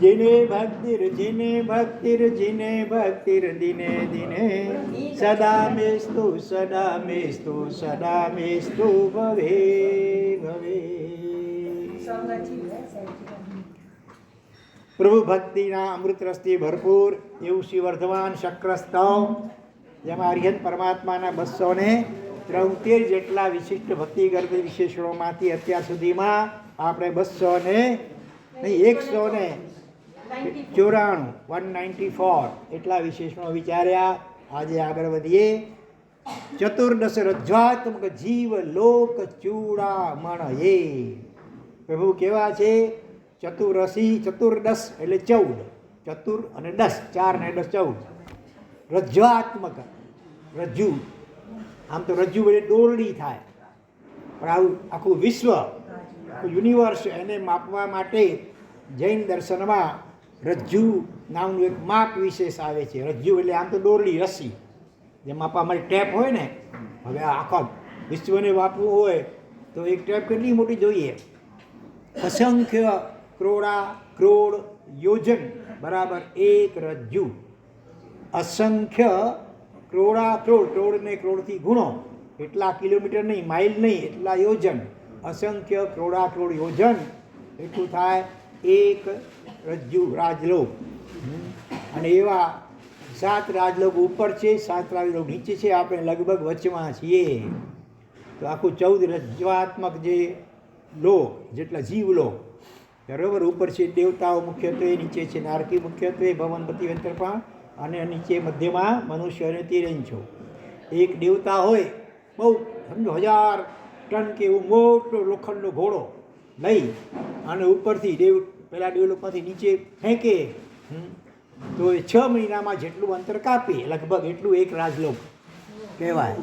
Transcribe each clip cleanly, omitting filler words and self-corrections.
जिने भक्तिर जिने भक्तिर दिने दिने सदा मेस्तु भवे भवे। પ્રભુ ભક્તિના અમૃત રસથી ભરપૂર એવું શ્રી વર્ધમાન શક્રસ્તવ, જેમાં હરિહન પરમાત્માના 273 જેટલા વિશિષ્ટ ભક્તિ ગર્ભ વિશેષણોમાંથી અત્યાર સુધીમાં આપણે 194 એટલા વિશેષણો વિચાર્યા. આજે આગળ વધીએ. ચતુર્દશ રજ્વાત્મક જીવ લોક ચૂડામણ હે. પ્રભુ કેવા છે? ચતુર્દશી, ચતુર્દશ એટલે 14, ચતુર અને 10, 4 ને 10 14. રજ્વાત્મક, રજ્જુ, આમ તો રજ્જુ એટલે દોરડી થાય, પણ આવું આખું વિશ્વ, આખું યુનિવર્સ, એને માપવા માટે જૈન દર્શનમાં રજ્જુ નામનું એક માપ વિશેષ આવે છે. રજ્જુ એટલે આમ તો દોરડી, રસ્સી, જે માપવા માટે ટેપ હોય ને. હવે આખા વિશ્વને માપવું હોય તો એક ટેપ કેટલી મોટી જોઈએ? અસંખ્ય કરોડ યોજન બરાબર એક રજ્જુ. અસંખ્ય કરોડ ને કરોડથી ગુણો, એટલા કિલોમીટર નહીં, માઇલ નહીં, એટલા યોજન. અસંખ્ય કરોડ યોજન એટલું થાય એક રજ્જુ રાજલોક. અને એવા 7 રાજલોક ઉપર છે, 7 રાજલોક નીચે છે. આપણે લગભગ વચમાં છીએ. તો આખું 14 રજ્વાત્મક જે લોક, જેટલા જીવલોક બરાબર. ઉપર છે દેવતાઓ મુખ્યત્વે, નીચે છે નારકી મુખ્યત્વે, ભવનપતિ અંતરપા, અને નીચે મધ્યમાં મનુષ્ય અને તિરંજો. એક દેવતા હોય, બહુ સમજો 1000 ટન કે એવું મોટો લોખંડનો ઘોડો લઈ અને ઉપરથી પેલા દેવલોકમાંથી નીચે ફેંકે તો એ 6 મહિનામાં જેટલું અંતર કાપે લગભગ એટલું એક રાજલોક કહેવાય.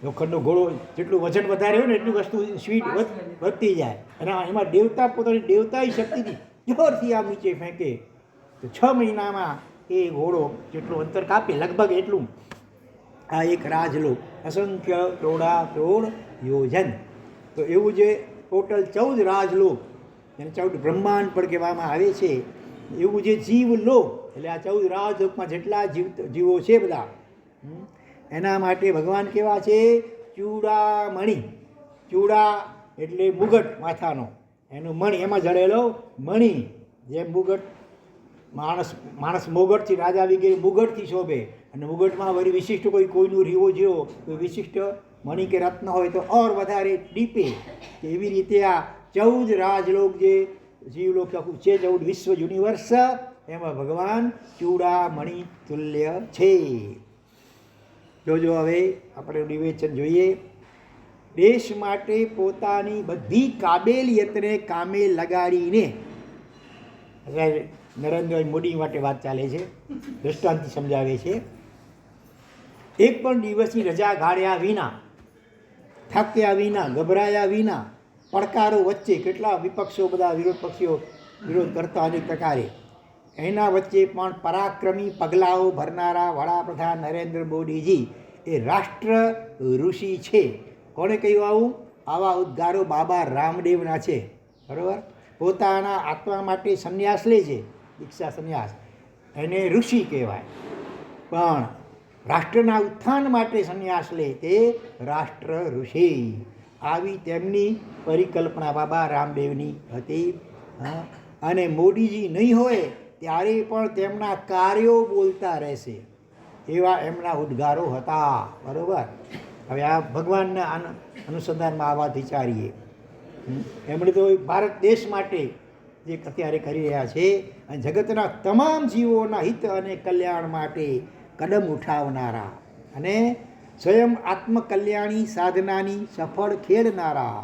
લોખંડનો ઘોડો જેટલું વજન વધારે હોય ને એટલું વસ્તુ સ્પીડ વધતી જાય. અને એમાં દેવતા પોતાની દેવતાની શક્તિથી જોરથી આમ નીચે ફેંકે તો 6 મહિનામાં એ ઘોડો જેટલું અંતર કાપે લગભગ એટલું આ એક રાજલોક. અસંખ્ય કરોડ યોજન. તો એવું જે ટોટલ 14 રાજલોક, એને 14 બ્રહ્માંડ પણ કહેવામાં આવે છે. એવું જે જીવલોક એટલે આ 14 રાજલોકમાં જેટલા જીવો છે બધા, એના માટે ભગવાન કેવા છે? ચૂડામણી. ચૂડા એટલે મુગટ માથાનો, એનું મણી, એમાં જડેલો મણી. જેમ મુગટ માણસ મુગટથી, રાજા વગેરે મુગટથી શોભે, અને મુગટમાં વળી વિશિષ્ટ કોઈનું રીવો જેવો કોઈ વિશિષ્ટ મણી કે રત્ન હોય તો ઓર વધારે ડીપે. એવી રીતે આ 14 રાજલોક જે જીવલોક આખું છે, 14 વિશ્વ યુનિવર્સ, એમાં ભગવાન ચૂડામણી તુલ્ય છે. જોજો હવે આપણે વિવેચન જોઈએ. દેશ માટે પોતાની બધી કાબેલિયતને કામે લગાડીને, નરેન્દ્રભાઈ મોદી માટે વાત ચાલે છે, દ્રષ્ટાંતથી સમજાવે છે. એક પણ દિવસની રજા ગાળ્યા વિના, થાક્યા વિના, ગભરાયા વિના, પડકારો વચ્ચે, કેટલા વિપક્ષો બધા વિરોધ પક્ષીઓ વિરોધ કરતા અનેક પ્રકારે, એના વચ્ચે પણ પરાક્રમી પગલાઓ ભરનારા વડાપ્રધાન નરેન્દ્ર મોદીજી એ રાષ્ટ્ર ઋષિ છે. કોણે કહ્યું આવું? આવા ઉદ્ગારો બાબા રામદેવના છે. બરાબર. પોતાના આત્મા માટે સંન્યાસ લે છે, દીક્ષા સંન્યાસ, એને ઋષિ કહેવાય. પણ રાષ્ટ્રના ઉત્થાન માટે સંન્યાસ લે તે રાષ્ટ્ર ઋષિ. આવી તેમની પરિકલ્પના બાબા રામદેવની હતી. અને મોદીજી નહીં હોય ત્યારે પણ તેમના કાર્યો બોલતા રહેશે, એવા એમના ઉદ્ગારો હતા. બરાબર. હવે આ ભગવાનના અનુસંધાનમાં આ વાત વિચારીએ. એમણે તો ભારત દેશ માટે જે અત્યારે કરી રહ્યા છે, અને જગતના તમામ જીવોના હિત અને કલ્યાણ માટે કદમ ઉઠાવનારા, અને સ્વયં આત્મકલ્યાણી સાધનાની સફળ ખેડનારા,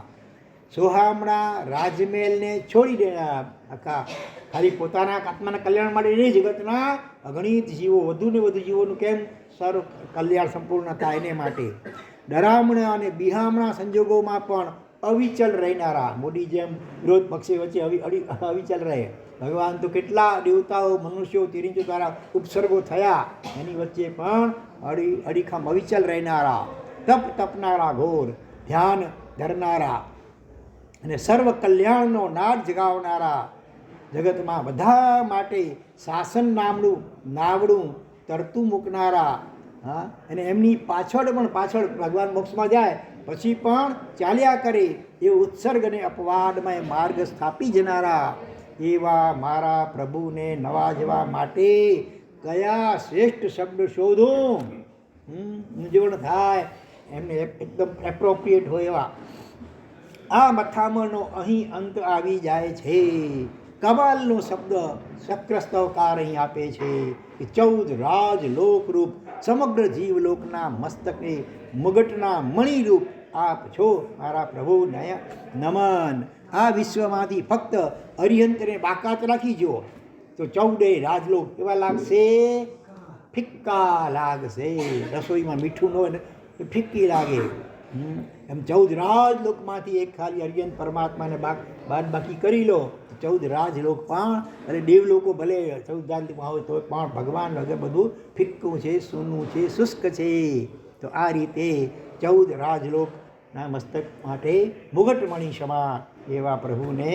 સોહામણા રાજમહેલને છોડી દેનારા, આખા ખાલી પોતાના આત્માના કલ્યાણ માટે નહીં, જગતના અગણિત જીવો, વધુને વધુ જીવોનું કેમ સર્વ કલ્યાણ સંપૂર્ણ થાય એને માટે ડરામણા અને બિહામણા સંજોગોમાં પણ અવિચલ રહેનારા. મોદી જેમ વિરોધ પક્ષી વચ્ચે અવિચલ રહે. ભગવાન તો કેટલા દેવતાઓ, મનુષ્યો, તિરંજો દ્વારા ઉપસર્ગો થયા, એની વચ્ચે પણ અડીખમ અવિચલ રહેનારા, તપનારા, ઘોર ધ્યાન ધરનારા, અને સર્વ કલ્યાણનો નાદ જગાવનારા, જગતમાં બધા માટે શાસન નામનું નાવડું તરતું મૂકનારા, હા, અને એમની પાછળ ભગવાન મોક્ષમાં જાય પછી પણ ચાલ્યા કરે એ ઉત્સર્ગ અને અપવાદમય માર્ગ સ્થાપી જનારા એવા મારા પ્રભુને નવાજવા માટે કયા શ્રેષ્ઠ શબ્દ શોધું? મૂંઝવણ થાય એમને એકદમ એપ્રોપ્રિએટ હોય એવા. આ મથામણનો અહીં અંત આવી જાય છે. કમાલનો શબ્દ શક્રસ્તવકાર અહીં આપે છે કે 14 રાજ લોકરૂપ સમગ્ર જીવલોકના મસ્તકે મુગટના મણિરૂપ આપ છો મારા પ્રભુ નમન. આ વિશ્વમાંથી ફક્ત અરિહંતને બાકાત રાખી જુઓ તો 14 રાજલોક કેવા લાગશે? ફિક્કા લાગશે. રસોઈમાં મીઠું ન હોય ને તો ફિક્કી લાગે. એમ 14 રાજલોકમાંથી એક ખાલી અરિહંત પરમાત્માને બાદ બાકી કરી લો તો 14 રાજલોક પણ, અને દેવલોકો ભલે 14 રાજલોકમાં હોય તો પણ ભગવાન વગર બધું ફિક્કું છે, સૂનું છે, શુષ્ક છે. તો આ રીતે 14 રાજલોકના મસ્તક માટે મુગટમણી સમાન એવા પ્રભુને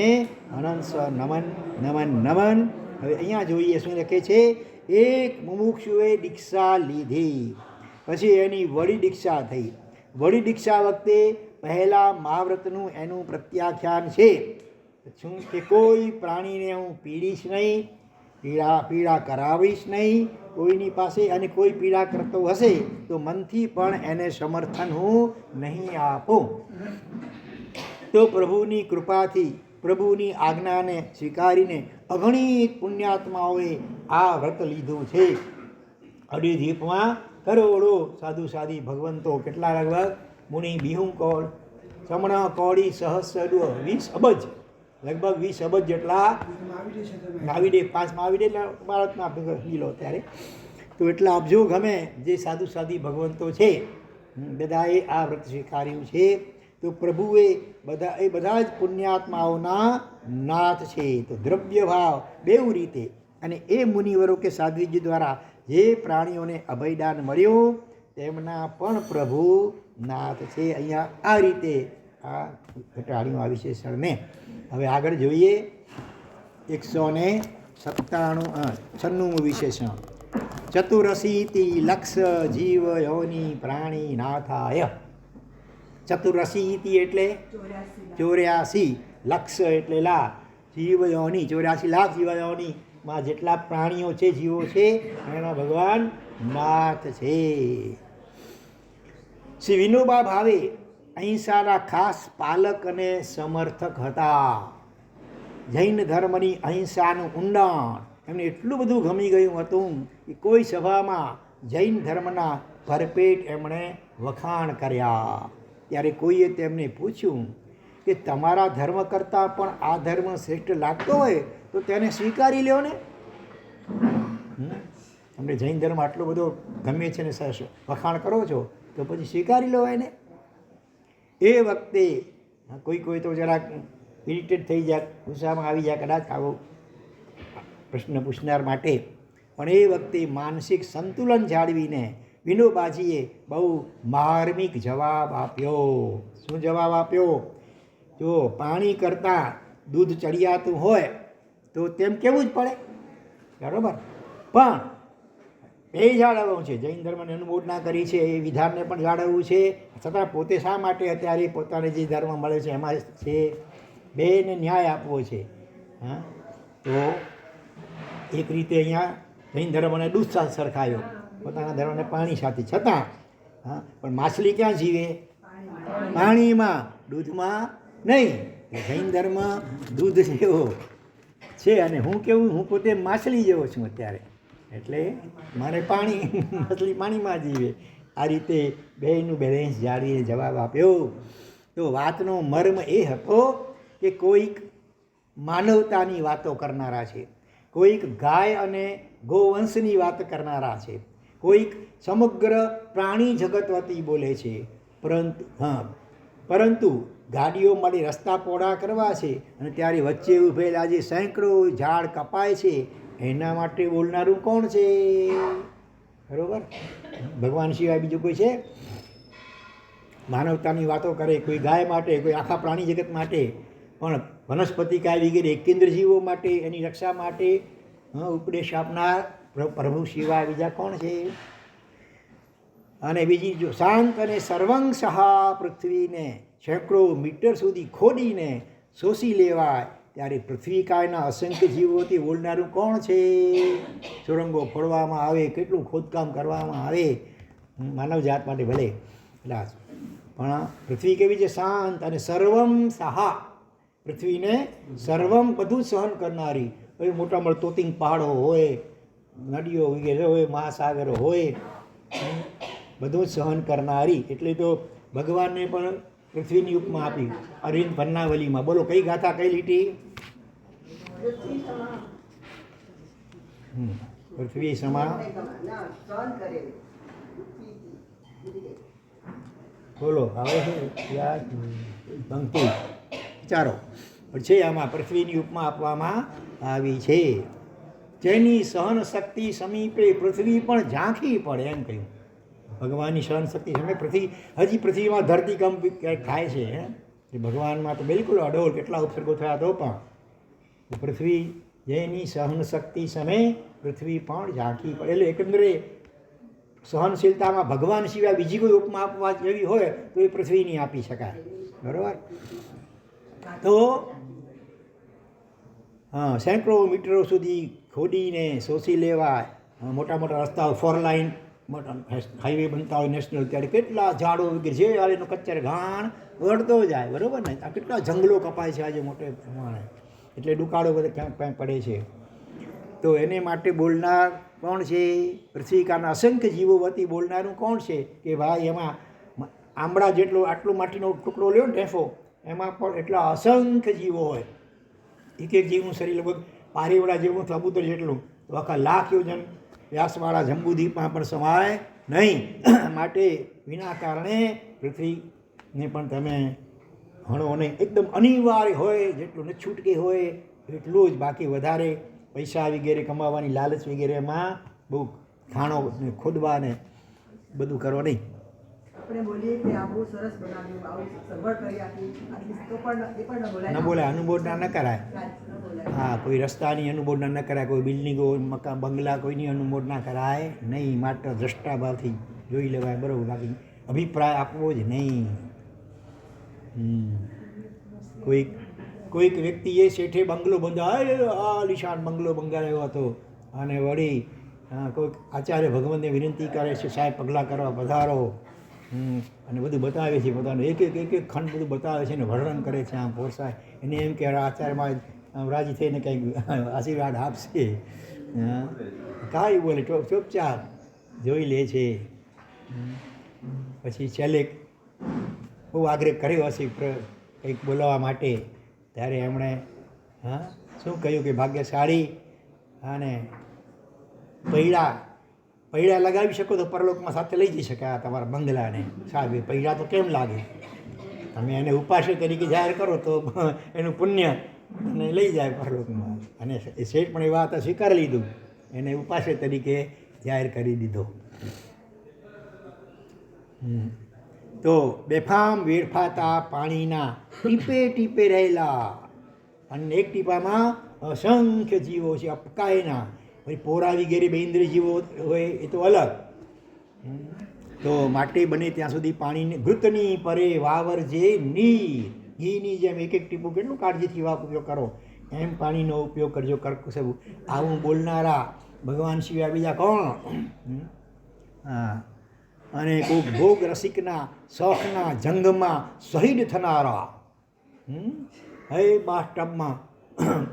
અનંત નમન નમન નમન. હવે અહીંયા જોઈએ શું લખે છે? એક મુમુક્ષુએ દીક્ષા લીધી, પછી એની વળી દીક્ષા થઈ. વળી દીક્ષા વખતે પહેલાં મહાવ્રતનું એનું પ્રત્યાખ્યાન છે શું કે કોઈ પ્રાણીને હું પીડીશ નહીં, પીડા કરાવીશ નહીં કોઈની પાસે, અને કોઈ પીડા કરતો હશે તો મનથી પણ એને સમર્થન હું નહીં આપું. તો પ્રભુની કૃપાથી, પ્રભુની આજ્ઞાને સ્વીકારીને અગણિત પુણ્યાત્માઓએ આ વ્રત લીધું છે. અડીધીપમાં કરોડો સાધુ સાધી ભગવંતો, કેટલા લગભગ મુનિ બિહું કોળ સમણા કોળી સહસ્ર 20 અબજ, લગભગ 20 અબજ જેટલા માવીડે 5 માવીડે એટલે ભારતના લો ત્યારે તો એટલા અબજો ગમે જે સાધુ સાધી ભગવંતો છે બધાએ આ વ્રત સ્વીકાર્યું છે. તો પ્રભુએ બધા જ પુણ્યાત્માઓના નાથ છે. તો દ્રવ્ય ભાવ બેઉ રીતે, અને એ મુનિવરો કે સાધ્વીજી દ્વારા જે પ્રાણીઓને અભયદાન મળ્યું તેમના પણ પ્રભુ નાથ છે. અહીંયા આ રીતે આ ઘટાડ્યું આ વિશેષણને. હવે આગળ જોઈએ 196મું વિશેષણ. ચતુરસીતિ લક્ષ જીવ યોની પ્રાણી નાથાય. ચતુરસીતિ એટલે 84, લક્ષ એટલે લાખ, જીવ યોની 84 લાખ જીવ યોનીમાં જેટલા પ્રાણીઓ છે, જીવો છે, એના ભગવાન નાથ છે. શ્રી વિનોબા ભાવે અહિંસાના ખાસ પાલક અને સમર્થક હતા. જૈન ધર્મની અહિંસાનું ઊંડાણ એમને એટલું બધું ગમી ગયું હતું કે કોઈ સભામાં જૈન ધર્મના ભરપેટ એમણે વખાણ કર્યા. ત્યારે કોઈએ તેમને પૂછ્યું કે તમારા ધર્મ કરતાં પણ આ ધર્મ શ્રેષ્ઠ લાગતો હોય તો તેને સ્વીકારી લ્યો ને. અમને જૈન ધર્મ આટલો બધો ગમે છે ને વખાણ કરો છો તો પછી સ્વીકારી લો એને. એ વખતે કોઈ તો જરાક ઇરિટેટ થઈ જાય, ગુસ્સામાં આવી જાય કદાચ આવો પ્રશ્ન પૂછનાર માટે, પણ એ વખતે માનસિક સંતુલન જાળવીને વિનોબાજીએ બહુ માર્મિક જવાબ આપ્યો. શું જવાબ આપ્યો? જો પાણી કરતાં દૂધ ચડિયાતું હોય તો તેમ કેવું જ પડે, બરાબર, પણ એ જાળવવું છે. જૈન ધર્મને અનુમોદના કરી છે, એ વિધાનને પણ જાળવવું છે, છતાં પોતે શા માટે અત્યારે પોતાને જે ધર્મ મળે છે એમાં છે બેને ન્યાય આપવો છે. હા, તો એક રીતે અહીંયા જૈન ધર્મને દૂધ સાથે સરખાયો, પોતાના ધર્મને પાણી સાથે, છતાં હા, પણ માછલી ક્યાં જીવે? પાણીમાં, દૂધમાં નહીં. જૈન ધર્મ દૂધ જેવો છે અને હું કેવું, હું પોતે માછલી જેવો છું અત્યારે, એટલે મારે પાણી, માછલી પાણીમાં જીવે. આ રીતે બેયનું બેલેન્સ જાળવીને જવાબ આપ્યો. તો વાતનો મર્મ એ હતો કે કોઈક માનવતાની વાતો કરનારા છે, કોઈક ગાય અને ગોવંશની વાત કરનારા છે, કોઈક સમગ્ર પ્રાણી જગત વતી બોલે છે, પરંતુ ગાડીઓ માટે રસ્તા પહોળા કરવા છે અને ત્યારે વચ્ચે ઊભેલા જે સેંકડો ઝાડ કપાય છે એના માટે બોલનારું કોણ છે? બરાબર, ભગવાન સિવાય બીજું કોઈ છે? માનવતાની વાતો કરે કોઈ ગાય માટે, કોઈ આખા પ્રાણી જગત માટે, પણ વનસ્પતિ કાય વગેરે એકેન્દ્ર જીવો માટે એની રક્ષા માટે ઉપદેશ આપનાર પ્રભુ સિવાય બીજા કોણ છે? અને બીજી જો શાંત અને સર્વંગ સહા પૃથ્વીને સેંકડો મીટર સુધી ખોદીને શોષી લેવાય ત્યારે પૃથ્વી કાયના અસંખ્ય જીવોથી બોલનારું કોણ છે? સુરંગો ફોડવામાં આવે, કેટલું ખોદકામ કરવામાં આવે માનવ જાત માટે ભલે, પણ પૃથ્વી કેવી છે? શાંત અને સર્વમ સહા, પૃથ્વીને સર્વમ બધું સહન કરનારી. હવે મોટા મોટા તોતિંગ પહાડો હોય, નદીઓ વગેરે હોય, મહાસાગરો હોય, બધું સહન કરનારી. એટલે તો ભગવાનને પણ પૃથ્વીની ઉપમા આપી અરવિંદ ભન્નાવલીમાં. બોલો કઈ ગાથા, કઈ લીટી? પૃથ્વી સમા. બોલો હવે પંક્તિ વિચારો છે. આમાં પૃથ્વીની ઉપમા આપવામાં આવી છે. જેની સહન શક્તિ સમીપે પૃથ્વી પણ ઝાંખી પડે, એમ કહ્યું. ભગવાનની સહન શક્તિ સામે હજી પૃથ્વીમાં ધરતીકંપ થાય છે. ભગવાનમાં તો બિલકુલ અડોળ, કેટલા ઉપસર્ગો થયા તો પણ પૃથ્વી જેની સહન શક્તિ સામે પૃથ્વી પણ ઝાંખી પડે. એટલે એકંદરે સહનશીલતામાં ભગવાન સિવાય બીજી કોઈ ઉપમા આપવા જેવી હોય તો એ પૃથ્વી નહીં આપી શકાય. બરાબર? તો સેંકડો મીટરો સુધી ખોદીને શોષી લેવાય. મોટા મોટા રસ્તાઓ, 4 લાઇન મોટા હાઈવે બનતા હોય નેશનલ, ત્યારે કેટલા ઝાડો વગેરે જે આવે એનો કચ્ચર ઘાણ વળતો જાય. બરાબર ને? આ કેટલા જંગલો કપાય છે આજે મોટે પ્રમાણે, એટલે દુકાળો બધે ક્યાંક ક્યાંક પડે છે. તો એને માટે બોલનાર કોણ છે? પૃથ્વીકાના અસંખ્ય જીવો વતી બોલનારું કોણ છે? કે ભાઈ એમાં આંબળા જેટલો આટલો માટીનો ટુકડો લ્યો ને ટેફો, એમાં પણ એટલા અસંખ્ય જીવો હોય. એક એક જીવનું શરીર લગભગ પારીવડા જેવું, કબૂતર જેટલું, તો આખા લાખ યોજન વ્યાસવાળા જંબુદ્વીપમાં પણ સમાય નહીં. માટે વિના કારણે પૃથ્વીને પણ તમે હણો નહીં. એકદમ અનિવાર્ય હોય, જેટલું ન છૂટકે હોય એટલું જ, બાકી વધારે પૈસા વગેરે કમાવાની લાલચ વગેરેમાં બહુ ખાણો ખોદવા ને બધું કરો નહીં. આપણે બોલીએ કે આ બહુ સરસ બનાવ્યું, આવું સગવડ કરી આપી, તો પણ એ પણ ન બોલાય, અનુમોદના ન કરાય. હા, કોઈ રસ્તાની અનુમોદના ન કરાય, કોઈ બિલ્ડિંગો, મકાન, બંગલા, કોઈની અનુમોદના કરાય નહીં. માત્ર દ્રષ્ટાભાવથી જોઈ લેવાય, બરાબર. બાકી અભિપ્રાય આપવો જ નહીં. કોઈક વ્યક્તિએ શેઠે બંગલો બંધાયો, આલિશાન બંગલો બંધાયો હતો, અને વળી કોઈક આચાર્ય ભગવાનને વિનંતી કરે છે, સાહેબ પગલાં કરવા પધારો, અને બધું બતાવે છે, પોતાનું એક એક ખંડ બધું બતાવે છે, અને વર્ણન કરે છે. આમ પોસાય એને એમ કે આચાર્યમાં રાજી થઈને કંઈક આશીર્વાદ આપશે. કાંઈ બોલે, ચૂપચાપ જોઈ લે છે. પછી છેલ્લે બહુ આગ્રહ કર્યો હશે કંઈક બોલાવવા માટે, ત્યારે એમણે શું કહ્યું કે ભાગ્યશાળી અને પૈડા લગાવી શકો તો પરલોકમાં સાથે લઈ જઈ શકાય તમારા બંગલાને. સાહેબ પૈડા તો કેમ લાગે? તમે એને ઉપાશ્રય તરીકે જાહેર કરો તો એનું પુણ્ય અને લઈ જાય પરલોકમાં. અને એ શેઠ પણ એ વાત સ્વીકારી લીધું, એને ઉપાશ્રય તરીકે જાહેર કરી દીધો. તો બેફામ વેડફાતા પાણીના ટીપે ટીપે રહેલા, અને એક ટીપામાં અસંખ્ય જીવો છે અપકાયના. પછી પોરા વગેરે બે ઇન્દ્રિય જીવો હોય એ તો અલગ. તો માટે બને ત્યાં સુધી પાણીને ઘૃતની પરે વાવરજે નીર, ઘીની જેમ એક એક ટીપું કેટલું કાળજીથી ઉપયોગ કરો એમ પાણીનો ઉપયોગ કરજો. કરકુશળ આવું બોલનારા ભગવાન સિવાય બીજા કોણ? અને કોઈ ભોગ રસિકના શોખના જંગમાં શહીદ થનારા. હે બાથટબમાં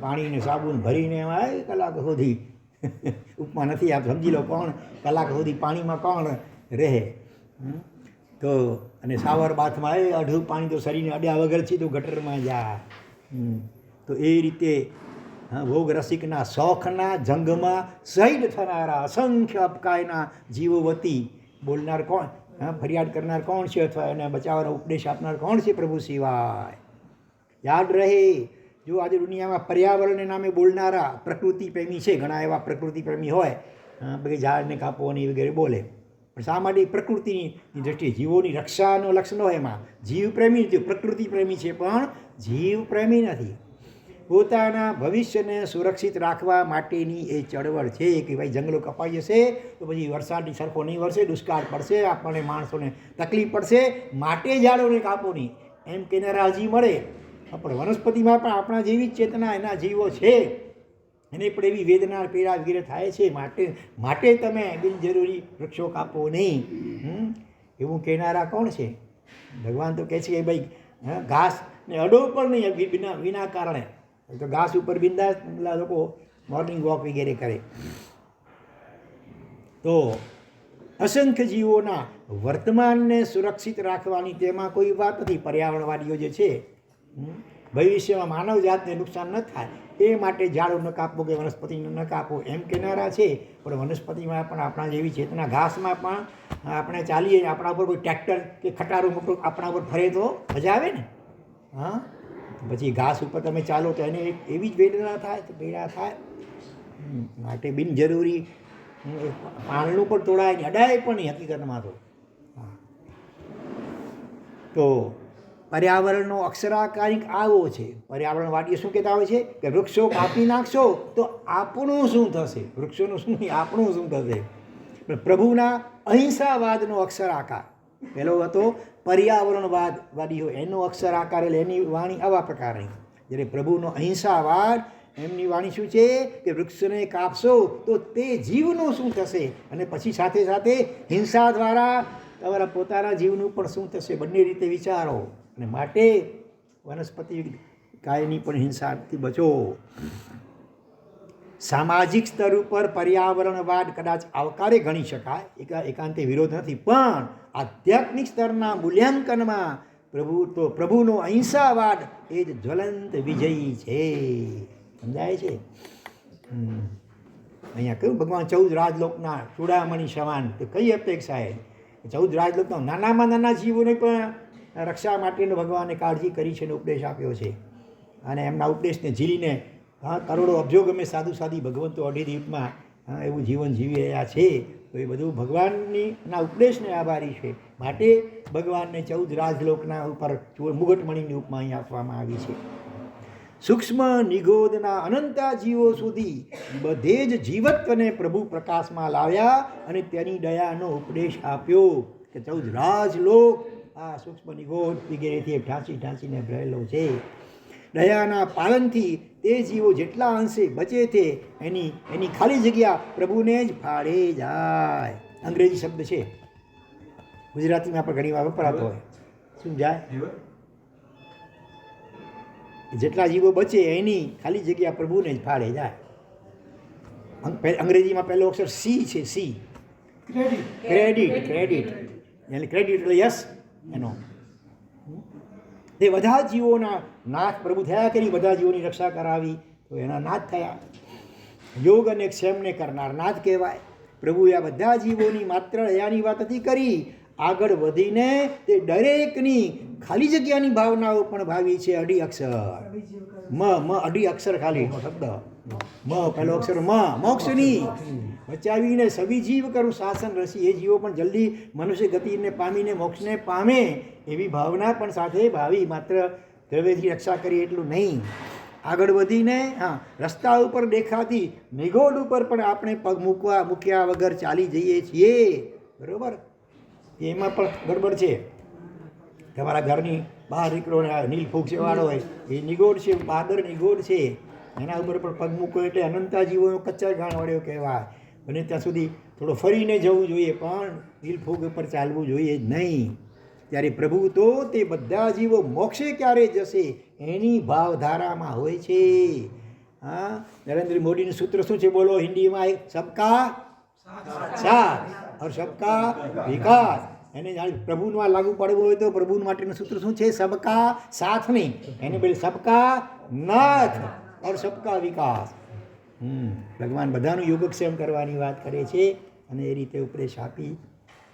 પાણીને સાબુન ભરીને એમાં કલાક સુધી ઉપમા નથી આપ સમજી લો કોણ કલાક સુધી પાણીમાં કોણ રહે. તો અને શાવર બાથમાં અડધું પાણી તો શરીરને અડ્યા વગર સીધું ગટરમાં જાય. તો એ રીતે ભોગ રસિકના શોખના જંગમાં શહીદ થનારા અસંખ્ય અપકાયના જીવો વતી બોલનાર કોણ? ફરિયાદ કરનાર કોણ છે? અથવા એને બચાવવાનો ઉપદેશ આપનાર કોણ છે? પ્રભુ સિવાય. યાદ રહે, જો આજે દુનિયામાં પર્યાવરણને નામે બોલનારા પ્રકૃતિ પ્રેમી છે, ઘણા એવા પ્રકૃતિ પ્રેમી હોય, બધી ઝાડને કાપવાની વગેરે બોલે, પણ શા માટે? પ્રકૃતિની દ્રષ્ટિએ જીવોની રક્ષાનો લક્ષ્ય ન હોય. એમાં જીવ પ્રેમી નથી, પ્રકૃતિ પ્રેમી છે પણ જીવ પ્રેમી નથી. પોતાના ભવિષ્યને સુરક્ષિત રાખવા માટેની એ ચળવળ છે કે ભાઈ જંગલો કપાઈ જશે તો પછી વરસાદની સરખો નહીં વરસે, દુષ્કાળ પડશે, આપણને માણસોને તકલીફ પડશે, માટે ઝાડોને કાપો નહીં એમ કહીને રાજી મળે. પણ વનસ્પતિમાં પણ આપણા જેવી જ ચેતના એના જીવો છે, એને પણ એવી વેદના પીડા વગેરે થાય છે. માટે તમે બિનજરૂરી વૃક્ષો કાપો નહીં. એવું કહેનારા કોણ છે? ભગવાન તો કહે છે કે ભાઈ ઘાસ ને અડો પણ નહીં વિના કારણે. તો ઘાસ ઉપર બિંદાસ લોકો મોર્નિંગ વોક વગેરે કરે. તો અસંખ્ય જીવોના વર્તમાનને સુરક્ષિત રાખવાની તેમાં કોઈ વાત નથી. પર્યાવરણવાદીઓ જે છે ભવિષ્યમાં માનવ જાતને નુકસાન ન થાય એ માટે ઝાડો ન કાપવો કે વનસ્પતિને ન કાપવો એમ કહેનારા છે. પણ વનસ્પતિમાં પણ આપણા જેવી ચેતના, ઘાસમાં પણ આપણે ચાલીએ, આપણા ઉપર કોઈ ટ્રેક્ટર કે ખટારો મોટો આપણા ઉપર ફરે તો મજા આવે ને. હા, પછી ઘાસ ઉપર તમે ચાલો તો એને એવી જ વેદના થાય, તો પીડા થાય. માટે બિનજરૂરી પાણનું પણ તોડાય નહીં, અડાય પણ નહીં હકીકતમાં તો. તો પર્યાવરણનો અક્ષરાકારિક આવો છે. પર્યાવરણવાદીઓ શું કહેતા હોય છે કે વૃક્ષો કાપી નાખશો તો આપણું શું થશે? વૃક્ષોનું શું નહીં, આપણું શું થશે? પણ પ્રભુના અહિંસાવાદનો અક્ષર આકાર પહેલો હતો પર્યાવરણવાદીઓ, એનો અક્ષર આકાર એટલે એની વાણી આવા પ્રકારની. જ્યારે પ્રભુનો અહિંસાવાદ, એમની વાણી શું છે કે વૃક્ષને કાપશો તો તે જીવનું શું થશે, અને પછી સાથે સાથે હિંસા દ્વારા તમારા પોતાના જીવનું પણ શું થશે, બંને રીતે વિચારો. અને માટે વનસ્પતિ કાયની પણ હિંસાથી બચો. સામાજિક સ્તર ઉપર પર્યાવરણવાદ કદાચ આવકારે ગણી શકાય, એકાંતે વિરોધ નથી, પણ આધ્યાત્મિક સ્તરના મૂલ્યાંકનમાં પ્રભુનો અહિંસાવાદ એ જ જ્વલંત વિજયી છે. સમજાય છે? અહીંયા કહ્યું ભગવાન 14 રાજલોકના ચૂડામણી સમાન. તો કઈ અપેક્ષાએ 14 રાજલોકના નાનામાં નાના જીવોને પણ રક્ષા માટેનો ભગવાને કાળજી કરી છે અને ઉપદેશ આપ્યો છે. અને એમના ઉપદેશને ઝીલીને કરોડો અબજો ગમે સાધુ સાધી ભગવંતો અઢી દીપમાં એવું જીવન જીવી રહ્યા છે. તો એ બધું ભગવાનના ઉપદેશને આભારી છે. માટે ભગવાનને 14 રાજલોકના ઉપર મુગટમણીની ઉપમા અહીં આપવામાં આવી છે. સૂક્ષ્મ નિગોદના અનંતા જીવો સુધી બધે જ જીવત્વને પ્રભુ પ્રકાશમાં લાવ્યા અને તેની દયાનો ઉપદેશ આપ્યો કે 14 રાજલોક આ સૂક્ષ્મ નિગોદ વગેરેથી ઢાંચીને ભરેલો છે. દયાના પાલનથી તે જીવો જેટલા અંશે બચે છે એની ખાલી જગ્યા પ્રભુને જ ફાળે જાય. અંગ્રેજી શબ્દ છે, ગુજરાતીમાં પણ ઘણી વાર વપરાતો હોય. શું જાય? જેટલા જીવો બચે એની ખાલી જગ્યા પ્રભુને જ ફાળે જાય. અંગ્રેજીમાં પહેલો અક્ષર સી છે. C credit. એટલે ક્રેડિટ એટલે યસ એનો. તે બધા જીવોના નાથ પ્રભુ થયા કરી, બધા જીવોની રક્ષા કરાવી તો એના નાથ થયા. યોગ અને ક્ષેમને કરનાર નાથ કહેવાય. પ્રભુએ આ બધા જીવોની માત્ર દયાની વાત નથી કરી, આગળ વધીને તે દરેકની ખાલી જગ્યાની ભાવનાઓ પણ ભાવી છે. અઢી અક્ષર અઢી અક્ષર ખાલી શબ્દ પહેલો અક્ષર મોક્ષની બચાવીને સવિજીવ કરું શાસન રસી. એ જીવો પણ જલ્દી મનુષ્ય ગતિને પામીને મોક્ષને પામે એવી ભાવના પણ સાથે ભાવી. માત્ર દ્રવ્યથી રક્ષા કરી એટલું નહીં, આગળ વધીને રસ્તા ઉપર દેખાતી મેઘોડ ઉપર પણ આપણે પગ મૂક્યા વગર ચાલી જઈએ છીએ. બરાબર? એમાં પણ ગડબડ છે. તમારા ઘરની બહાર નીકળો ને નીલ ફૂગ સેવાળો હોય એ નિગોડ છે, બાદર નિગોડ છે, એના ઉપર પણ પગ મૂકો એટલે અનંતા જીવો કચ્ચર ગાણ વળ્યો કહેવાય. બને ત્યાં સુધી થોડો ફરીને જવું જોઈએ, પણ નીલ ફૂગ ઉપર ચાલવું જોઈએ જ નહીં. ત્યારે પ્રભુ તો તે બધા જીવો મોક્ષે ક્યારે જશે એની ભાવધારામાં હોય છે. નરેન્દ્ર મોદીનું સૂત્ર શું છે બોલો હિન્દીમાં? સબકા સાથ और सबका विकास. એને પ્રભુમાં લાગુ પડવું હોય તો પ્રભુ માટેનું સૂત્ર શું છે? સબકા સાથ નહીં, એને પેલી સબકા નાથ और सबका વિકાસ. ભગવાન બધાનું યોગક્ષેમ કરવાની વાત કરે છે અને એ રીતે ઉપદેશ આપી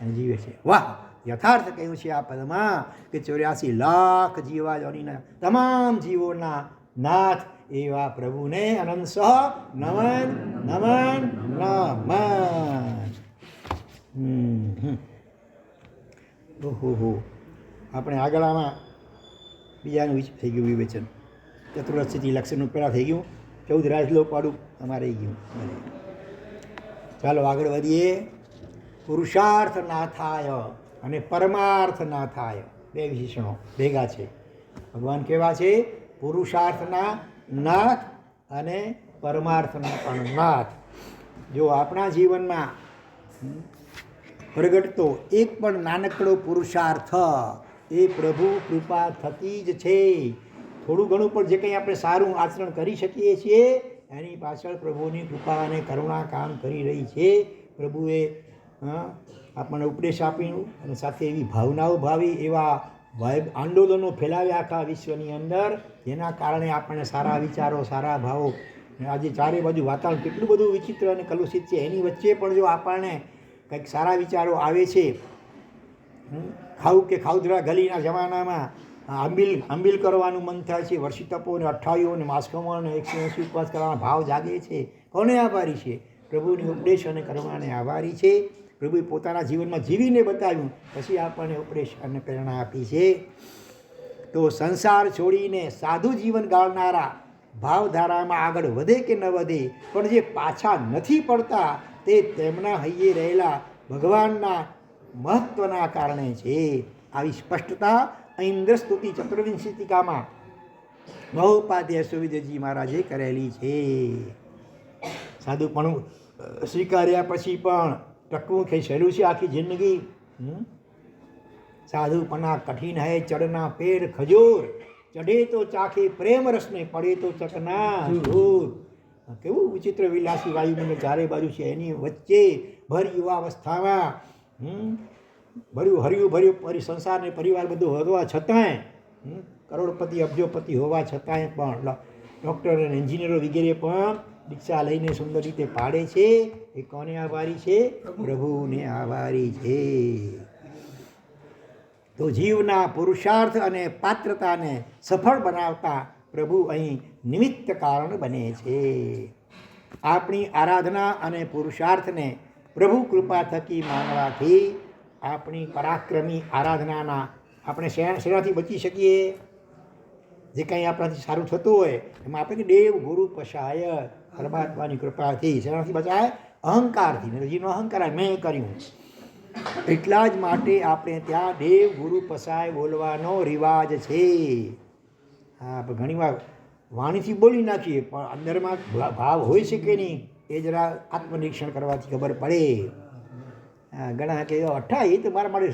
અને જીવે છે. વાહ! યથાર્થ કહ્યું છે આ પદમાં કે 84 લાખ જીવાજોનીના તમામ જીવોના નાથ એવા પ્રભુને અનંત નમન નમન નમન. ઓહો, આપણે આગળ આમાં બીજાનું થઈ ગયું વિવેચન. ચતુર્દશીથી લક્ષણનું પહેલાં થઈ ગયું. 14 રાજલોકવાળું અમારે આવી ગયું. ચાલો આગળ વધીએ. પુરુષાર્થ ના થાય અને પરમાર્થ ના થાય, બે વિશેષણો ભેગા છે. ભગવાન કેવા છે? પુરુષાર્થના નાથ અને પરમાર્થના પણ નાથ. જો આપણા જીવનમાં પ્રગટતો એક પણ નાનકડો પુરુષાર્થ એ પ્રભુ કૃપા થકી જ છે. થોડું ઘણું પણ જે કંઈ આપણે સારું આચરણ કરી શકીએ છીએ એની પાછળ પ્રભુની કૃપા અને કરુણા કામ કરી રહી છે. પ્રભુએ આપણને ઉપદેશ આપ્યું અને સાથે એવી ભાવનાઓ ભાવી, એવા આંદોલનો ફેલાવ્યા આખા વિશ્વની અંદર, જેના કારણે આપણને સારા વિચારો, સારા ભાવો. આજે ચારે બાજુ વાતાવરણ કેટલું બધું વિચિત્ર અને કલુષિત છે, એની વચ્ચે પણ જો આપણને કંઈક સારા વિચારો આવે છે. ખાવું કે ખાઉધરા ગલીના જમાનામાં આંબીલ કરવાનું મન થાય છે, વર્ષી તપો અને અઠ્ઠાવીઓ અને માસકમો અને 180 ઉપવાસ કરવાનો ભાવ જાગે છે. કોને આભારી છે? પ્રભુની ઉપદેશ અને કરુણાને આભારી છે. પ્રભુએ પોતાના જીવનમાં જીવીને બતાવ્યું, પછી આપણને ઉપદેશ અને પ્રેરણા આપી છે. તો સંસાર છોડીને સાધુ જીવન ગાળનારા ભાવધારામાં આગળ વધે કે ન વધે, પણ જે પાછા નથી પડતા તે તેમના હૈયે રહેલા ભગવાનના મહત્ત્વના કારણે છે. આવી સ્પષ્ટતા ઇન્દ્રસ્તુતિ ચતુર્વિંશતિકામાં મહોપાધ્યાય સુવિદ્યજી મહારાજે કરેલી છે. સાધુપણું સ્વીકાર્યા પછી પણ ટકવું થઈ સહેલું છે આખી જિંદગી? સાધુપણા કઠિન હૈ ચડના પેર ખજૂર, ચઢે તો ચાખે પ્રેમ રસને, પડે તો ચકના ધૂર. કેવું વિચિત્ર વિલાસી વાયુમંડળ ચારે બાજુ છે, એની વચ્ચે ભર યુવાવસ્થામાં ભર્યું ભર્યું સંસાર ને પરિવાર બધું હોવા છતાંય, કરોડપતિ અબજોપતિ હોવા છતાંય પણ ડૉક્ટર અને એન્જિનિયરો વગેરે પણ દીક્ષા લઈને સુંદર રીતે પાડે છે. એ કોને આભારી છે? પ્રભુને આભારી છે. તો જીવના પુરુષાર્થ અને પાત્રતાને સફળ બનાવતા પ્રભુ અહીં નિમિત્ત કારણ બને છે. આપણી આરાધના અને પુરુષાર્થને પ્રભુ કૃપા થકી માનવાથી આપણી પરાક્રમી આરાધનાના આપણે શેનાથી બચી શકીએ? જે કંઈ આપણાથી સારું થતું હોય એમાં આપણે કે દેવ ગુરુ પશાય, પરમાત્માની કૃપાથી શેનાથી બચાય? અહંકારથી. જેનો અહંકાર મેં કર્યું, એટલા જ માટે આપણે ત્યાં દેવ ગુરુ પસાય બોલવાનો રિવાજ છે. હા, પણ ઘણીવાર વાણીથી બોલી નાખીએ, પણ અંદરમાં ભાવ હોય છે કે નહીં એ જરા આત્મનિરીક્ષણ કરવાથી ખબર પડે. ઘણા કે અઠ્ઠા એ તો મારા માટે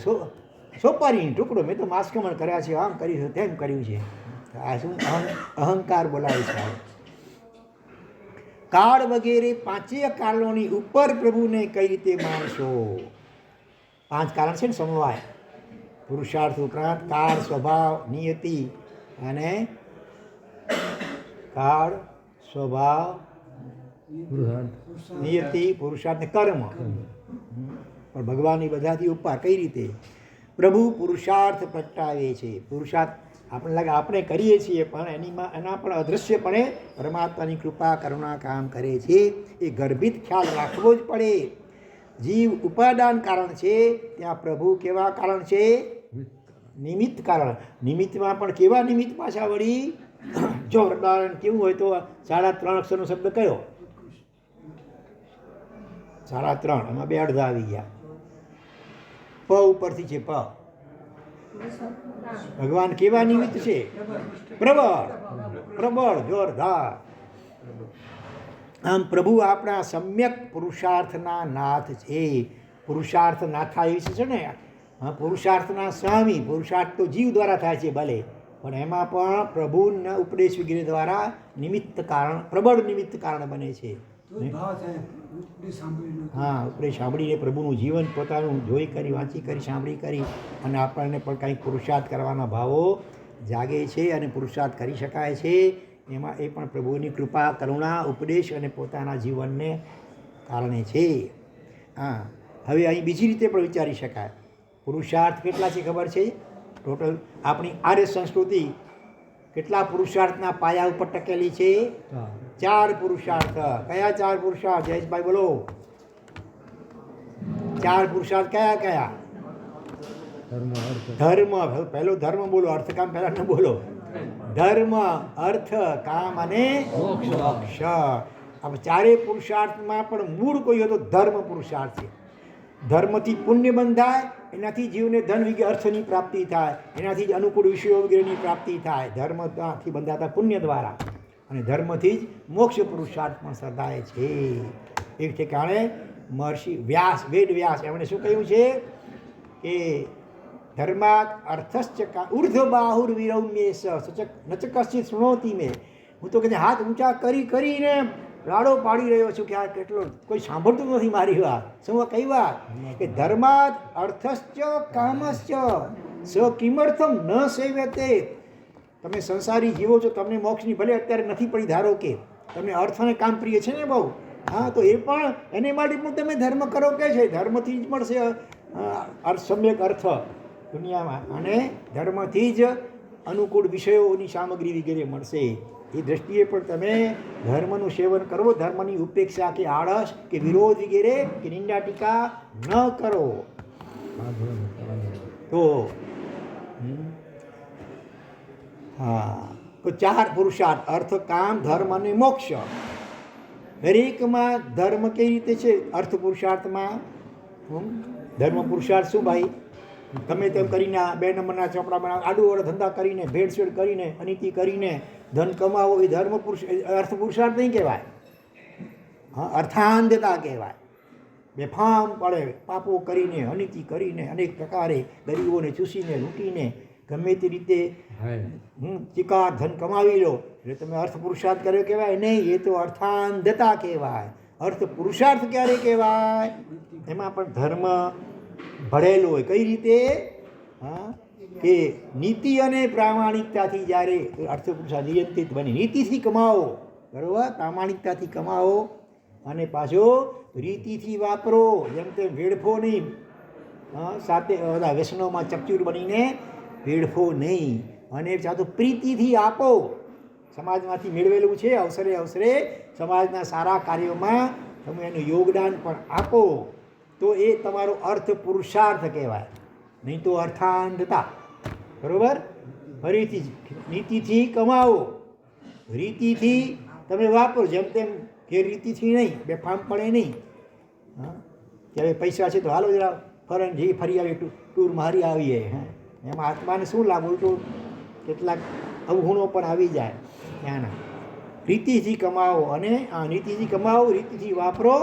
સોપારીનો ટુકડો, મેં તો માસ્કમણ કર્યા છે, આમ કર્યું છે, તેમ કર્યું છે. આ શું અહંકાર બોલાવે છે. કાળ વગેરે પાંચેય કારણોની ઉપર પ્રભુને કઈ રીતે માનશો? 5 કારણ છે ને સમવાય. પુરુષાર્થ ઉપરાંત કાળ, સ્વભાવ, નિયતિ અને કાળ, સ્વભાવ, નિયતિ, પુરુષાર્થ ને કર્મ. પણ ભગવાનની બધાથી ઉપર કઈ રીતે? પ્રભુ પુરુષાર્થ પ્રગટાવે છે. પુરુષાર્થ આપણે લાગે આપણે કરીએ છીએ, પણ એના પણ અદૃશ્યપણે પરમાત્માની કૃપા કરુણા કામ કરે છે. એ ગર્ભિત ખ્યાલ રાખવો જ પડે. જીવ ઉપાદાન કારણ છે, ત્યાં પ્રભુ કેવા કારણ છે? નિમિત્ત કારણ. નિમિત્તમાં પણ કેવા નિમિત્ત પાછા વળી? જોરદાર કેવું હોય તો 3.5 અક્ષરનો શબ્દ કયો? 3.5, એમાં 2 અડધા આવી ગયા. પ ઉપરથી છે પ. ભગવાન કેવા નિમિત્ત છે? પ્રબળ, જોરદાર. આમ પ્રભુ આપણા સમ્યક પુરુષાર્થના નાથ છે. પુરુષાર્થ નાથા એવી છે ને, પુરુષાર્થના સ્વામી. પુરુષાર્થ તો જીવ દ્વારા થાય છે ભલે, પણ એમાં પણ પ્રભુના ઉપદેશ વગેરે દ્વારા નિમિત્ત કારણ, પ્રબળ નિમિત્ત કારણ બને છે. હા, ઉપદેશ સાંભળીને પ્રભુનું જીવન પોતાનું જોઈ કરી, વાંચી કરી, સાંભળી કરી અને આપણને પણ કંઈક પુરુષાર્થ કરવાના ભાવો જાગે છે અને પુરુષાર્થ કરી શકાય છે. એમાં એ પણ પ્રભુની કૃપા, કરુણા, ઉપદેશ અને પોતાના જીવનને કારણે છે. હા, હવે અહીં બીજી રીતે પણ વિચારી શકાય. પુરુષાર્થ કેટલા છે ખબર છે? ટોટલ આપણી આર્ય સંસ્કૃતિ કેટલા પુરુષાર્થના પાયા ઉપર ટકેલી છે? 4 પુરુષાર્થ. કયા 4 પુરુષાર્થ? જયેશભાઈ બોલો. 4 પુરુષાર્થ કયા કયા? ધર્મ. પહેલો ધર્મ બોલો, અર્થકામ પહેલા ન બોલો. ધર્મ, અર્થ, કામ અને મોક્ષ. આમ ચારેય પુરુષાર્થમાં પણ મૂળ કોઈ હોય તો ધર્મ પુરુષાર્થ છે. ધર્મથી પુણ્ય બંધાય, એનાથી જીવને ધન વિગે અર્થની પ્રાપ્તિ થાય, એનાથી જ અનુકૂળ વિષયો વગેરેની પ્રાપ્તિ થાય, ધર્મથી બંધાતા પુણ્ય દ્વારા. અને ધર્મથી જ મોક્ષ પુરુષાર્થ પણ સર્જાય છે. એ ઠેકાણે મહર્ષિ વ્યાસ, વેદ વ્યાસ, એમણે શું કહ્યું છે કે ધર્માત અર્થશ્ચ ઉર્ધ્વ બાહુર વિરૌમ્યેશ સચક નચ કશ્ચિત શૃણોતિ મેં. હું તો કહે હાથ ઊંચા કરીને રાડો પાડી રહ્યો છું કે આ કેટલો કોઈ સાંભળતું નથી મારી વાત. શું કઈ વાત કે ધર્માત અર્થશ્ચ કામશ્ચ સ કિમર્થમ ન સેવ્યતે. તમે સંસારી જીવો છો, તમને મોક્ષની ભલે અત્યારે નથી પડી, ધારો કે તમને અર્થ અને કામ પ્રિય છે ને બહુ, હા, તો એ પણ એને માટે પણ તમે ધર્મ કરો કે છે. ધર્મથી જ મળશે સમ્યક અર્થ દુનિયામાં, અને ધર્મથી જ અનુકૂળ વિષયોની સામગ્રી વગેરે મળશે. એ દ્રષ્ટિએ પણ તમે ધર્મનું સેવન કરો, ધર્મની ઉપેક્ષા કે આળસ કે વિરોધ વગેરે કે નિંદા ટીકા ન કરો. તો હા, તો ચાર પુરુષાર્થ અર્થ, કામ, ધર્મ અને મોક્ષ. દરેકમાં ધર્મ કઈ રીતે છે? અર્થ પુરુષાર્થમાં ધર્મ પુરુષાર્થ શું ભાઈ? ગમે તેમ કરીને 2 નંબરના ચોપડામાં આડું ધંધા કરીને, ભેળસેળ કરીને, અનીતિ કરીને ધન કમાવો એ ધર્મ અર્થ પુરુષાર્થ નહીં કહેવાય. હા, અર્થાંધતા કહેવાય. બેફામ પડે પાપો કરીને, અનીતિ કરીને, અનેક પ્રકારે ગરીબોને ચૂસીને, લૂંટીને, ગમે તે રીતે ચિકાર ધન કમાવી લો એટલે તમે અર્થ પુરુષાર્થ કર્યો કહેવાય નહીં. એ તો અર્થાંધતા કહેવાય. અર્થ પુરુષાર્થ ક્યારે કહેવાય? એમાં પણ ધર્મ ભળેલો હોય. કઈ રીતે? હા, કે નીતિ અને પ્રામાણિકતાથી જ્યારે અર્થ પુરુષાર્થ નિયંત્રિત બને. નીતિથી કમાવો, બરાબર, પ્રામાણિકતાથી કમાવો, અને પાછો રીતિથી વાપરો. જેમ તેમ વેડફો નહીં, સાથે બધા વ્યસનોમાં ચકચૂર બનીને વેડફો નહીં. અને ચાલો પ્રીતિથી આપો. સમાજમાંથી મેળવેલું છે, અવસરે અવસરે સમાજના સારા કાર્યોમાં તમે એનું યોગદાન પણ આપો, તો એ તમારો અર્થ પુરુષાર્થ કહેવાય, નહીં તો અર્થાંધતા. બરાબર? ફરીથી નીતિથી કમાવો, રીતિથી તમે વાપરો, જેમ તેમ ગેરરીતિથી નહીં, બેફામ પડે નહીં. હા, ત્યારે પૈસા છે તો હાલો જરા ફરન જઈ ફરી આવી, ટૂર મારી આવીએ. હા, એમાં આત્માને શું લાભ? ઉલટું કેટલાક અવગુણો પણ આવી જાય ત્યાંના. રીતિથી કમાવો, અને આ નીતિથી કમાવો, રીતિથી વાપરો,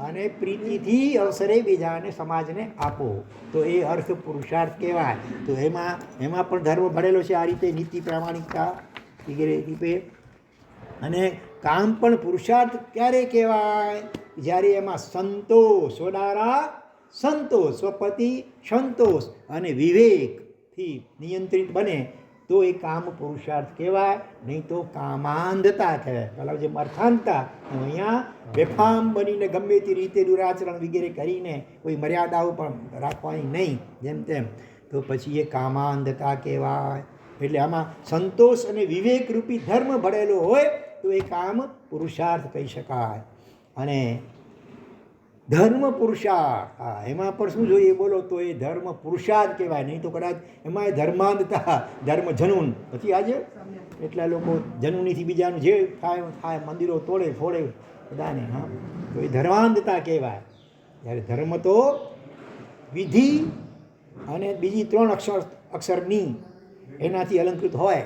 અને પ્રીતિથી અવસરે બીજાને સમાજને આપો, તો એ અર્થ પુરુષાર્થ કહેવાય. તો એમાં પણ ધર્મ ભળેલો છે આ રીતે, નીતિ, પ્રામાણિકતા વગેરે રીતે. અને કામ પણ પુરુષાર્થ ક્યારે કહેવાય? જ્યારે એમાં સંતોષ, વડારા સંતોષ, સ્વપતિ સંતોષ અને વિવેકથી નિયંત્રિત બને, તો એ કામ પુરુષાર્થ કહેવાય, નહીં તો કામાંધતા કહેવાય. પેલા જે અર્થાંધતા, અહીંયા બેફામ બનીને ગમે તે રીતે દુરાચરણ વગેરે કરીને કોઈ મર્યાદાઓ પણ રાખવાની નહીં, જેમ તેમ, તો પછી એ કામાંધતા કહેવાય. એટલે આમાં સંતોષ અને વિવેકરૂપી ધર્મ ભળેલો હોય તો એ કામ પુરુષાર્થ કહી શકાય. અને ધર્મ પુરુષાર્થ, હા, એમાં પણ શું જોઈએ બોલો? તો એ ધર્મ પુરુષાર્થ કહેવાય, નહીં તો કદાચ એમાં ધર્માંધતા, ધર્મ જનૂન. પછી આજે એટલા લોકો જનૂનીથી બીજાનું જે થાય મંદિરો તોડે ફોડે બધાને. હા, તો એ ધર્માંધતા કહેવાય. જ્યારે ધર્મ તો વિધિ અને બીજી 3 અક્ષરની એનાથી અલંકૃત હોય.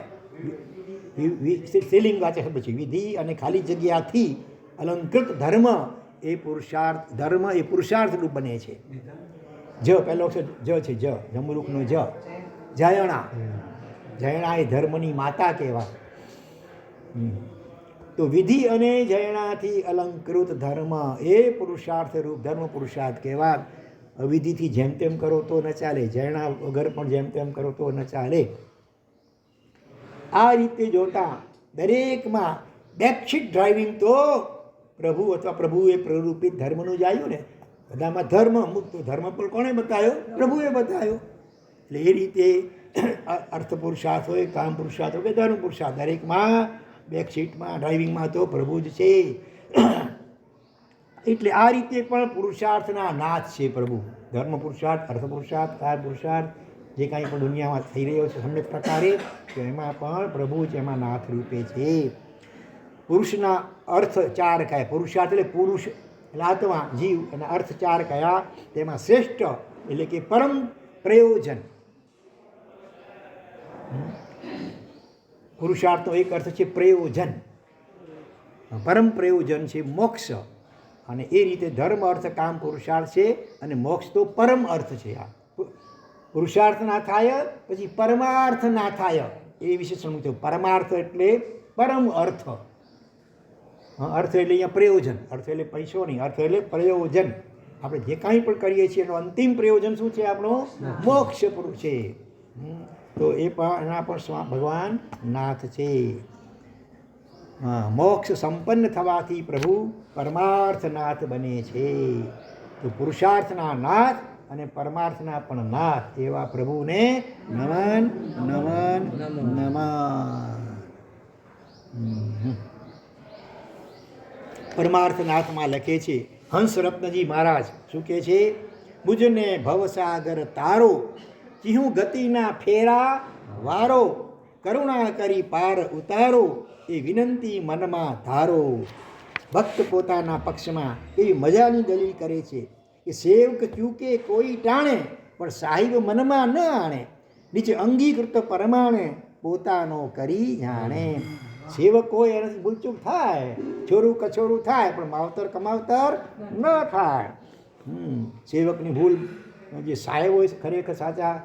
સ્ત્રીલિંગ વાંચે છે પછી, વિધિ અને ખાલી જગ્યાથી અલંકૃત ધર્મ, એ પુરુષાર્થ. ધર્મ એ પુરુષાર્થરૂપ બને છે. જ પહેલો અક્ષર જ છે, જ જમરૂખનો જ. જયણા, જયણા એ ધર્મની માતા કહેવાય. તો વિધિ અને જયણાથી અલંકૃત ધર્મ એ પુરુષાર્થરૂપ ધર્મ પુરુષાર્થ કહેવાય. અવિધિથી જેમ તેમ કરો તો ન ચાલે, જયણા વગર પણ જેમ તેમ કરો તો ન ચાલે. આ રીતે જોતા દરેકમાં બેકશીટ ડ્રાઇવિંગ તો પ્રભુ અથવા પ્રભુએ પ્રરૂપિત ધર્મનું જ આવ્યું ને. બધામાં ધર્મ, મુક્ત ધર્મ પણ કોણે બતાવ્યો? પ્રભુએ બતાવ્યો. એટલે એ રીતે અર્થ પુરુષાર્થ હોય, કામ પુરુષાર્થ હોય કે ધર્મ પુરુષાર્થ, દરેકમાં બેકસીટમાં ડ્રાઇવિંગમાં તો પ્રભુ જ છે. એટલે આ રીતે પણ પુરુષાર્થના નાથ છે પ્રભુ. ધર્મ પુરુષાર્થ, અર્થ પુરુષાર્થ, કામ પુરુષાર્થ, જે કાંઈ પણ દુનિયામાં થઈ રહ્યો છે સમ્યક પ્રકારે, તો એમાં પણ પ્રભુ જ એમાં નાથ રૂપે છે. પુરુષના અર્થ 4 કયા? પુરુષાર્થ એટલે પુરુષ એટલે આત્મા, જીવ, અને અર્થ 4 કયા? તેમાં શ્રેષ્ઠ એટલે કે પરમ પ્રયોજન. પુરુષાર્થનો એક અર્થ છે પ્રયોજન, પરમ પ્રયોજન છે મોક્ષ. અને એ રીતે ધર્મ, અર્થ, કામ પુરુષાર્થ છે, અને મોક્ષ તો પરમ અર્થ છે. આ પુરુષાર્થ ના થાય પછી પરમાર્થ ના થાય, એ વિશેષણ થયું. પરમાર્થ એટલે પરમ અર્થ. અર્થ એટલે અહીંયા પ્રયોજન, અર્થ એટલે પૈસો નહીં, અર્થ એટલે પ્રયોજન. આપણે જે કાંઈ પણ કરીએ છીએ એનો અંતિમ પ્રયોજન શું છે? આપણો મોક્ષ પુરુષ છે. તો એ પણ એના પણ ભગવાન નાથ છે. મોક્ષ સંપન્ન થવાથી પ્રભુ પરમાર્થનાથ બને છે. તો પુરુષાર્થના નાથ અને પરમાર્થના પણ નાથ એવા પ્રભુને નમન નમન નમન. પરમાર્થનાથમાં લખે છે હંસરત્નજી મહારાજ શું કહે છે? બુજને ભવસાગર તારો, ચિહું ગતિના ફેરા વારો, કરુણા કરી પાર ઉતારો, એ વિનંતી મનમાં ધારો. ભક્ત પોતાના પક્ષમાં એવી મજાની દલીલ કરે છે કે સેવક ચૂકે કોઈ ટાણે, પણ સાહિબ મનમાં ન આણે, નીચે અંગીકૃત પરમાણે પોતાનો કરી જાણે. સેવક હોય એનાથી ભૂલચૂક થાય, છોરું કછોરું થાય, પણ માવતર કમાવતર ન થાય. સેવકની ભૂલ જે સાહેબ હોય ખરેખર સાચા,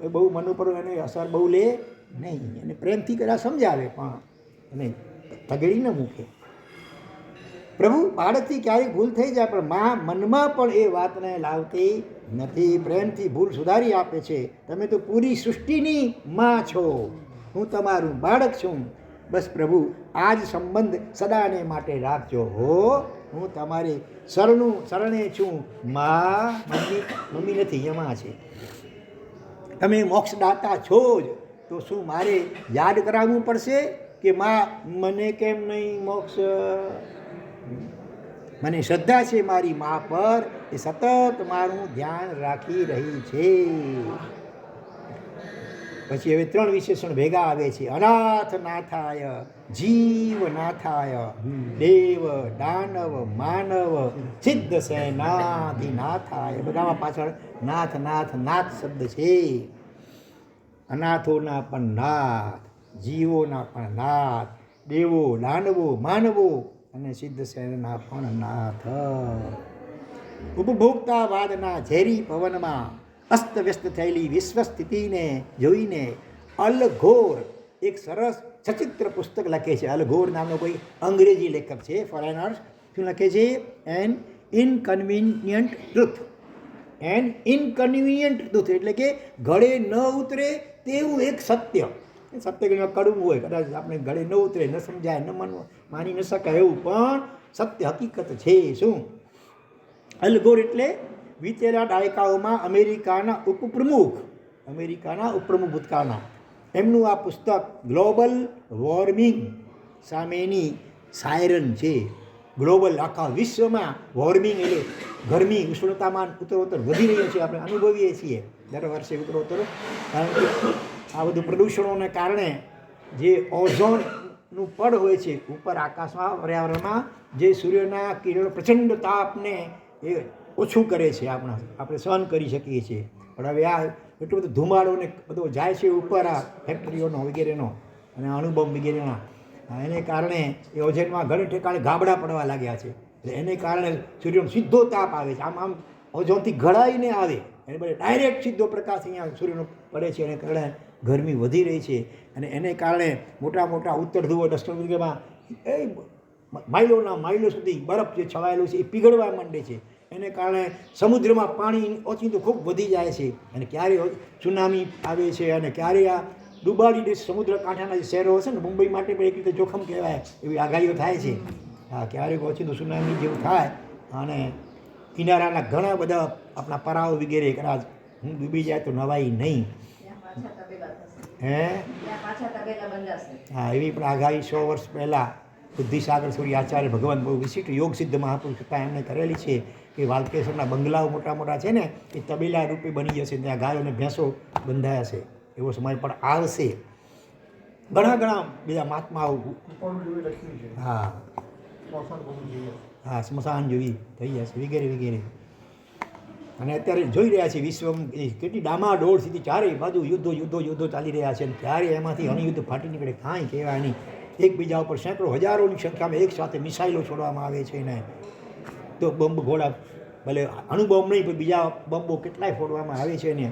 એ બહુ મન ઉપર એની અસર બહુ લે નહીં, એને પ્રેમથી કદાચ સમજાવે પણ એને તગડી ન મૂકે. પ્રભુ બાળકથી ક્યારેક ભૂલ થઈ જાય પણ મનમાં પણ એ વાતને લાવતી નથી, પ્રેમથી ભૂલ સુધારી આપે છે. તમે તો પૂરી સૃષ્ટિની માં છો, હું તમારું બાળક છું. બસ પ્રભુ આ જ સંબંધ સદાને માટે રાખજો હો, હું તમારી શરણે છું. મમ્મી નથી, એમાં છે. તમે મોક્ષદાતા છો જ, તો શું મારે યાદ કરાવવું પડશે કે મને કેમ નહીં મોક્ષ? મને શ્રદ્ધા છે મારી મા પર, એ સતત મારું ધ્યાન રાખી રહી છે. પછી હવે 3 વિશેષણ ભેગા આવે છે. અનાથ નાથાય, જીવ નાથાય, દેવ દાનવ માનવ, સિદ્ધ સેનાધિનાથાય. બધામાં પાછળ નાથ નાથ નાથ શબ્દ છે. અનાથોના પણ નાથ, જીવોના પણ નાથ, દેવો દાનવો માનવો, અને સિદ્ધ સેનના પણ નાથ. ઉપભોક્તાવાદના ઝેરી પવનમાં અસ્તવ્યસ્ત થયેલી વિશ્વ સ્થિતિને જોઈને અલઘોર એક સરસ સચિત્ર પુસ્તક લખે છે. અલઘોર નામનો કોઈ અંગ્રેજી લેખક છે, ફોરેનર્સ. શું લખે છે? An inconvenient truth. An inconvenient truth એટલે કે ગળે ન ઉતરે તેવું એક સત્ય. સત્ય ઘણીવાર કડવું હોય, કદાચ આપણે ગળે ન ઉતરે, ન સમજાય, ન માની ન શકાય એવું, પણ સત્ય હકીકત છે. શું? અલઘોર એટલે વીતેલા દાયકાઓમાં અમેરિકાના ઉપપ્રમુખ ભૂતકાળના, એમનું આ પુસ્તક ગ્લોબલ વોર્મિંગ સામેની સાયરન છે. ગ્લોબલ આખા વિશ્વમાં વોર્મિંગ એટલે ગરમી, ઉષ્ણતામાન ઉત્તરોત્તર વધી રહ્યો છે. આપણે અનુભવીએ છીએ દર વર્ષે ઉત્તરોત્તર, કારણ કે આ બધું પ્રદૂષણોને કારણે જે ઓઝોનનું પડ હોય છે ઉપર આકાશમાં, પર્યાવરણમાં, જે સૂર્યના કિરણો પ્રચંડ તાપને એ ઓછું કરે છે, આપણે સહન કરી શકીએ છીએ. પણ હવે આ એટલું બધું ધુમાડો ને બધો જાય છે ઉપર, આ ફેક્ટરીઓનો વગેરેનો અને અણુબોમ્બ વગેરેના, એને કારણે એ ઓઝોનમાં ઘણી ઠેકાણે ગાબડા પડવા લાગ્યા છે. એટલે એને કારણે સૂર્યનો સીધો તાપ આવે છે, આમ ઓઝોનથી ઘડાઈને આવે, એને બદલે ડાયરેક્ટ સીધો પ્રકાશ અહીંયા સૂર્યનો પડે છે. એને કારણે ગરમી વધી રહી છે, અને એને કારણે મોટા મોટા ઉત્તર ધ્રુવ, દક્ષિણ ધ્રુવમાં એ માઇલો સુધી બરફ જે છવાયેલો છે એ પીગળવા માંડે છે. એને કારણે સમુદ્રમાં પાણી ઓચિંતું ખૂબ વધી જાય છે, અને ક્યારે સુનામી આવે છે, અને ક્યારે આ ડૂબાડી દે સમુદ્ર કાંઠાના જે શહેરો હશે ને, મુંબઈ માટે પણ એક રીતે જોખમ કહેવાય એવી આગાહીઓ થાય છે. હા, ક્યારેક ઓચિંતું સુનામી જેવું થાય, અને કિનારાના ઘણા બધા આપણા પરાઓ વગેરે કદાચ ડૂબી જાય તો નવાઈ નહીં. હા, એવી પણ આગાહી 100 વર્ષ પહેલાં બુદ્ધિસાગર સૂર્ય આચાર્ય ભગવાન બહુ વિશિષ્ટ યોગ સિદ્ધ મહાપુરુષ હતા, એમણે કરેલી છે કે વાલકેશ્વરના બંગલાઓ મોટા મોટા છે ને એ તબેલા રૂપે બની જશે, ત્યાં ગાયો અને ભેંસો બંધાયા છે, એવો સમય પણ આવશે. ઘણા ઘણા બીજા મહાત્માઓ હા હા સ્મશાન જેવી થઈ જશે વગેરે વગેરે. અને અત્યારે જોઈ રહ્યા છીએ વિશ્વ કેટલી ડામાડોળ સ્થિતિ, ચારેય બાજુ યુદ્ધો યુદ્ધો યુદ્ધો ચાલી રહ્યા છે, અને ત્યારે એમાંથી અણુયુદ્ધ ફાટી નીકળે કાંઈ કહેવાય નહીં. એકબીજા ઉપર સેંકડો હજારોની સંખ્યામાં એક સાથે મિસાઇલો છોડવામાં આવે છે ને, તો બોમ્બ ગોળા ભલે અણુબોમ્બ નહીં પણ બીજા બોમ્બો કેટલાય ફોડવામાં આવે છે ને,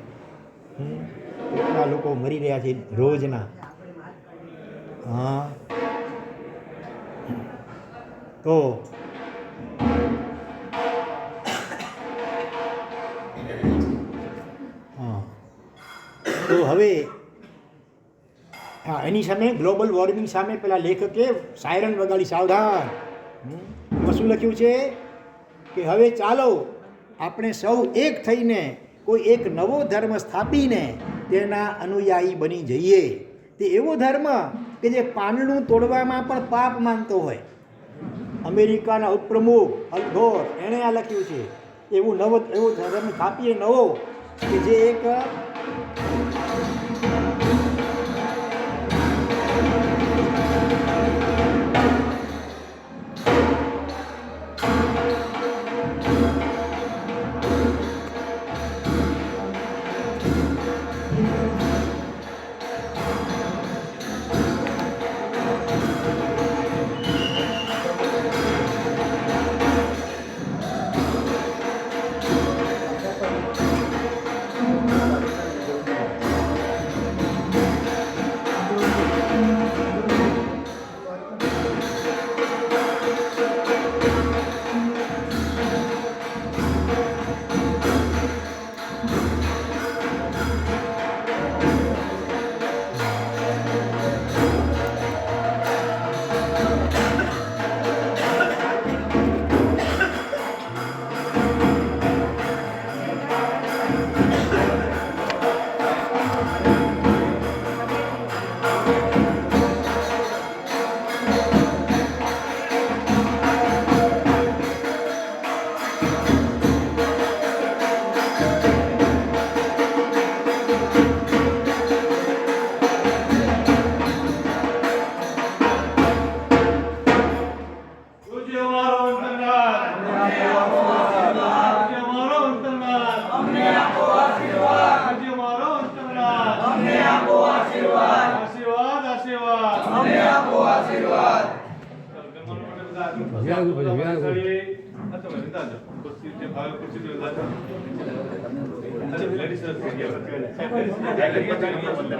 કેટલા લોકો મરી રહ્યા છે રોજના. હા તો તો હવે હા એની સામે ગ્લોબલ વોર્મિંગ સામે પેલા લેખકે સાયરન વગાડી સાવધાન. એમાં શું લખ્યું છે કે હવે ચાલો આપણે સૌ એક થઈને કોઈ એક નવો ધર્મ સ્થાપીને તેના અનુયાયી બની જઈએ. તે એવો ધર્મ કે જે પાંદડું તોડવામાં પણ પાપ માનતો હોય. અમેરિકાના ઉપપ્રમુખ અલ ગોર એણે આ લખ્યું છે. એવો ધર્મ સ્થાપીએ નવો કે જે એક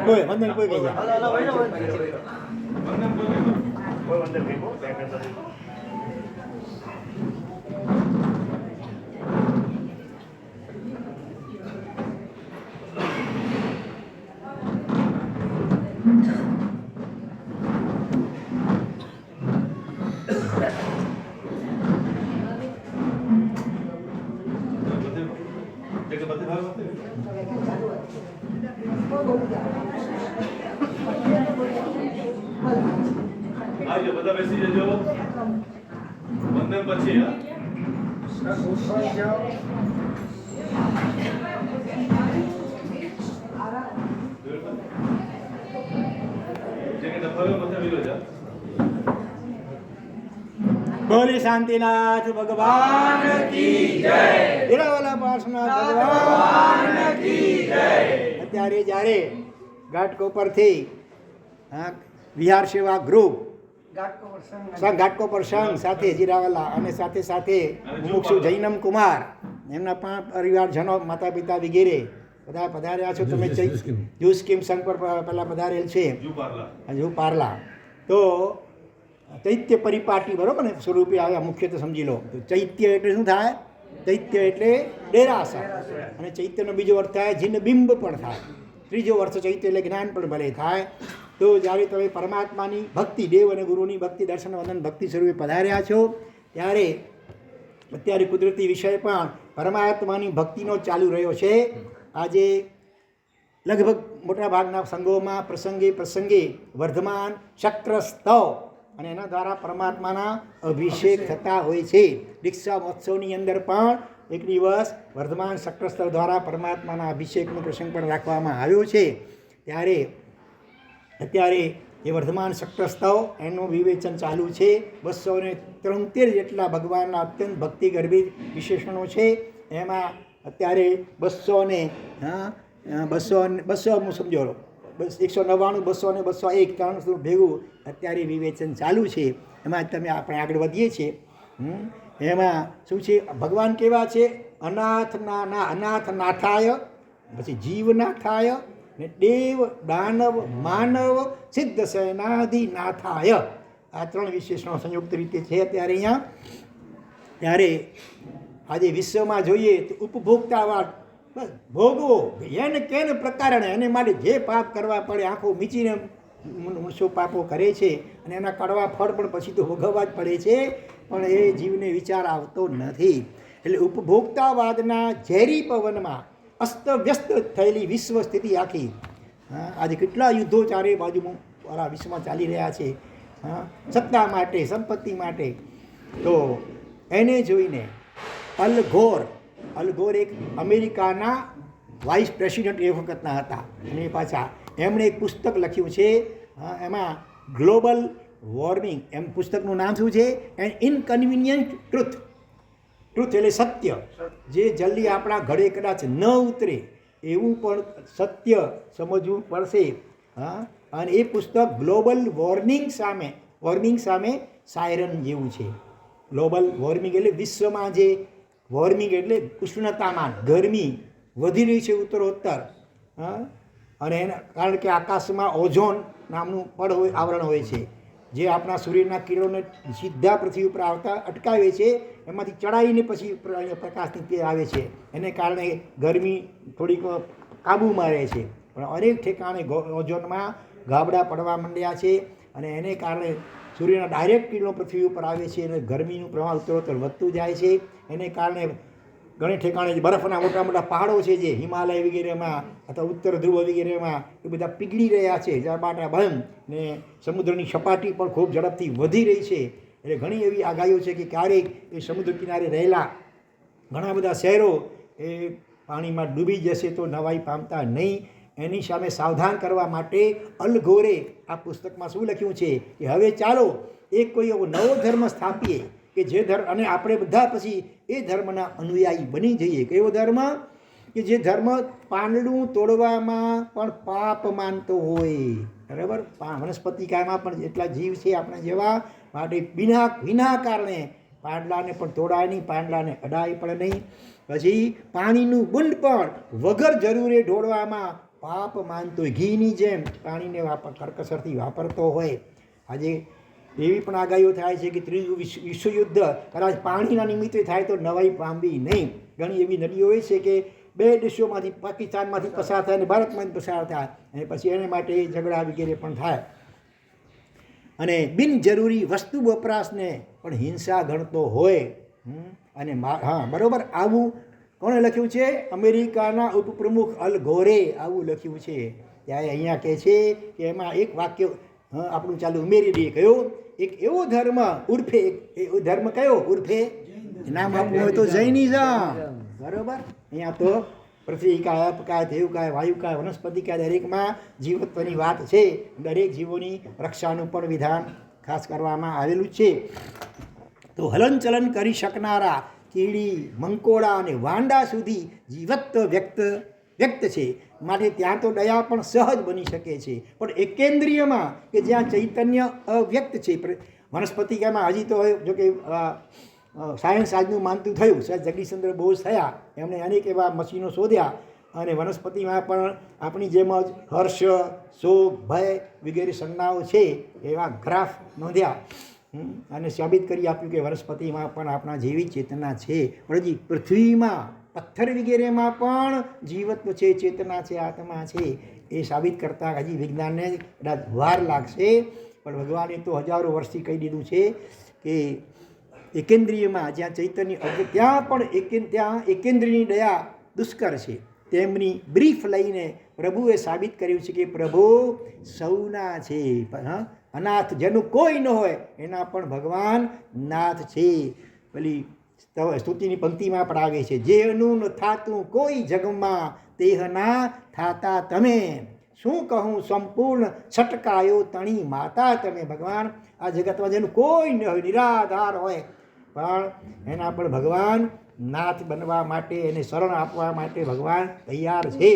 કોઈ વંદન કોઈ કહી જાય. આવજો બધા બેસી જજો. વંદન પછી બોલે શાંતિનાથ ભગવાન કી જય. હીરાવાલા પાર્શ્વનાથ ભગવાન કી જય. અત્યારે જ્યારે ઘાટકોપરથી વિહાર સેવા ગ્રુપ ઘાટકોપર સંઘ સાથે જીરાવાલા અને સાથે સાથે મુમુક્ષુ જૈનમ કુમાર એમના પણ પરિવારજનો માતા પિતા વગેરે બધા પધાર્યા છો. તમે જુ સ્કીમ સંઘ પર પહેલાં પધારેલ છે જુ પાર્લા. તો ચૈત્ય પરિપાટી બરાબર ને સ્વરૂપે આવ્યા મુખ્ય તો સમજી લો. તો ચૈત્ય એટલે શું થાય? ચૈત્ય એટલે ડેરાસર, અને ચૈત્યનો બીજો અર્થ થાય જીન બિંબ પણ થાય. ત્રીજો અર્થ ચૈત્ય એટલે જ્ઞાન પણ ભલે થાય. તો જ્યારે તમે પરમાત્માની ભક્તિ, દેવ અને ગુરુની ભક્તિ, દર્શન વંદન ભક્તિ સ્વરૂપે પધાર્યા છો, ત્યારે અત્યારે કુદરતી વિષય પણ પરમાત્માની ભક્તિનો ચાલુ રહ્યો છે. આજે લગભગ મોટાભાગના સંઘોમાં પ્રસંગે વર્ધમાન શક્ર સ્તવ અને એના દ્વારા પરમાત્માના અભિષેક થતા હોય છે. દીક્ષા મહોત્સવની અંદર પણ એક દિવસ વર્ધમાન સક્રસ્તર દ્વારા પરમાત્માના અભિષેકનો પ્રસંગ પણ રાખવામાં આવ્યો છે. ત્યારે અત્યારે એ વર્ધમાન સક્રસ્તવ એનું વિવેચન ચાલુ છે. 273 જેટલા ભગવાનના અત્યંત ભક્તિ ગર્ભિત વિશેષણો છે. એમાં અત્યારે 200 હું સમજો 199, 200 ને 201 300 ભેગું અત્યારે વિવેચન ચાલુ છે. એમાં તમે આપણે આગળ વધીએ છીએ. એમાં શું છે? ભગવાન કેવા છે? અનાથનાથાય, પછી જીવનાથાય ને દેવ દાનવ માનવ સિદ્ધ સેનાધિનાથાય, આ 3 વિશેષણો સંયુક્ત રીતે છે અત્યારે અહીંયા. ત્યારે આજે વિશ્વમાં જોઈએ તો ઉપભોક્તાવાદ, બસ ભોગવો એને કેને પ્રકારણે એને માટે જે પાપ કરવા પડે આંખો મીચીને મનુષ્યો પાપો કરે છે અને એના કડવા ફળ પણ પછી તો ભોગવવા જ પડે છે, પણ એ જીવને વિચાર આવતો નથી. એટલે ઉપભોક્તાવાદના ઝેરી પવનમાં અસ્તવ્યસ્ત થયેલી વિશ્વ સ્થિતિ આખી, આજે કેટલા યુદ્ધો ચારે બાજુ વિશ્વમાં ચાલી રહ્યા છે, સત્તા માટે, સંપત્તિ માટે. તો એને જોઈને અલ ગોર એક અમેરિકાના વાઇસ પ્રેસિડન્ટ એ વખતના હતા, અને પાછા એમણે એક પુસ્તક લખ્યું છે. એમાં ગ્લોબલ વોર્મિંગ એમ પુસ્તકનું નામ શું છે? એન્ડ ઇનકન્વિનિયન્ટ ટ્રુથ એટલે સત્ય, જે જલ્દી આપણા ઘરે કદાચ ન ઉતરે એવું પણ સત્ય સમજવું પડશે. અને એ પુસ્તક ગ્લોબલ વોર્મિંગ સામે સાયરન જેવું છે. ગ્લોબલ વોર્મિંગ એટલે વિશ્વમાં જે વોર્મિંગ એટલે ઉષ્ણતામાન, ગરમી વધી રહી છે ઉત્તરોત્તર. અને એના કારણ કે આકાશમાં ઓઝોન નામનું આવરણ હોય છે, જે આપણા સૂર્યના કિરણોને સીધા પૃથ્વી ઉપર આવતા અટકાવે છે. એમાંથી ચડાવીને પછી પ્રકાશની તે આવે છે, એને કારણે ગરમી થોડીક કાબૂમાં રહે છે. પણ અનેક ઠેકાણે ઓઝોનમાં ગાબડા પડવા માંડ્યા છે, અને એને કારણે સૂર્યના ડાયરેક્ટ કિરણો પૃથ્વી ઉપર આવે છે અને ગરમીનું પ્રમાણ ઉત્તરોત્તર વધતું જાય છે. એને કારણે ઘણી ઠેકાણે બરફના મોટા મોટા પહાડો છે, જે હિમાલય વગેરેમાં અથવા ઉત્તર ધ્રુવ વગેરેમાં એ બધા પીગળી રહ્યા છે જળબાટા બંધ, ને સમુદ્રની સપાટી પણ ખૂબ ઝડપથી વધી રહી છે. એટલે ઘણી એવી આગાહીઓ છે કે ક્યારેક એ સમુદ્ર કિનારે રહેલા ઘણા બધા શહેરો એ પાણીમાં ડૂબી જશે તો નવાઈ પામતા નહીં. એની સામે સાવધાન કરવા માટે અલ ગોરે આ પુસ્તકમાં શું લખ્યું છે કે હવે ચાલો એક કોઈ એવો નવો ધર્મ સ્થાપીએ કે જે ધર્મ, અને આપણે બધા પછી એ ધર્મના અનુયાયી બની જઈએ. કેવો ધર્મ? કે જે ધર્મ પાંદડું તોડવામાં પણ પાપ માનતો હોય. બરાબર? વનસ્પતિકાયમાં પણ જેટલા જીવ છે આપણા જેવા, માટે વિના કારણે પાંદડાને પણ તોડાય નહીં, પાંદડાને અડાય પણ નહીં. પછી પાણીનું બુંદ પણ વગર જરૂરે ઢોળવામાં પાપ માનતો હોય, ઘીની જેમ પાણીને કરકસરથી વાપરતો હોય. આજે એવી પણ આગાહીઓ થાય છે કે 3રું વિશ્વયુદ્ધ કદાચ પાણીના નિમિત્તે થાય તો નવાઈ પામવી નહીં. ઘણી એવી નદીઓ હોય છે કે 2 દેશોમાંથી, પાકિસ્તાનમાંથી પસાર થાય અને ભારતમાંથી પસાર થાય, અને પછી એને માટે ઝઘડા વગેરે પણ થાય. અને બિનજરૂરી વસ્તુ વપરાશને પણ હિંસા ગણતો હોય. અને બરાબર, આવું કોણે લખ્યું છે? અમેરિકાના ઉપપ્રમુખ અલ ગોરે આવું લખ્યું છે. ત્યારે અહીંયા કહે છે કે એમાં એક વાક્ય આપણું ચાલુ ઉમેરી દઈએ. કયો? એક એવો ધર્મ ઉર્ફે, ધર્મ કયો ઉર્ફે નામ આપવું હોય તો જૈનિઝમ. બરાબર? અહીંયા તો પૃથ્વી કાય, અપકાય, દેવકાય, વાયુકાય, વનસ્પતિકાય દરેકમાં જીવત્વની વાત છે. દરેક જીવોની રક્ષાનું પણ વિધાન ખાસ કરવામાં આવેલું છે. તો હલનચલન કરી શકનારા કીડી, મંકોડા અને વાંડા સુધી જીવત્વ વ્યક્ત છે. માટે ત્યાં તો દયા પણ સહજ બની શકે છે. પણ એકેન્દ્રિયમાં કે જ્યાં ચૈતન્ય અવ્યક્ત છે, વનસ્પતિકામાં હજી તો જો કે સાયન્સ આજનું માનતું થયું, જગદીશચંદ્ર બોઝ થયા, એમણે અનેક એવા મશીનો શોધ્યા, અને વનસ્પતિમાં પણ આપણી જેમ જ હર્ષ, શોક, ભય વગેરે સંજ્ઞાઓ છે એવા ગ્રાફ નોંધ્યા, અને સાબિત કરી આપ્યું કે વનસ્પતિમાં પણ આપણા જેવી ચેતના છે. પણ હજી પૃથ્વીમાં, પથ્થર વગેરેમાં પણ જીવત્વ છે, ચેતના છે, આત્મા છે. એ સાબિત કરતાં હજી વિજ્ઞાનને કદાચ વાર લાગશે, પણ ભગવાને તો હજારો વર્ષથી કહી દીધું છે કે એકેન્દ્રિયમાં જ્યાં ચૈતન્ય ત્યાં પણ ત્યાં એકેન્દ્રિયની દયા દુષ્કર છે. તેમની બ્રીફ લઈને પ્રભુએ સાબિત કર્યું છે કે પ્રભુ સૌના છે, અનાથ જેનું કોઈ ન હોય એના પણ ભગવાન નાથ છે. પેલી સ્તુતિની પંક્તિમાં પણ આવે છે, જેનું ન થાતું કોઈ જગમાં તેહના થાતા તમે, શું કહું સંપૂર્ણ છટકાયો તણી માતા તમે. ભગવાન આ જગતમાં જેનું કોઈ ન હોય, નિરાધાર હોય, પણ એના પણ ભગવાન નાથ બનવા માટે, એને શરણ આપવા માટે ભગવાન તૈયાર છે.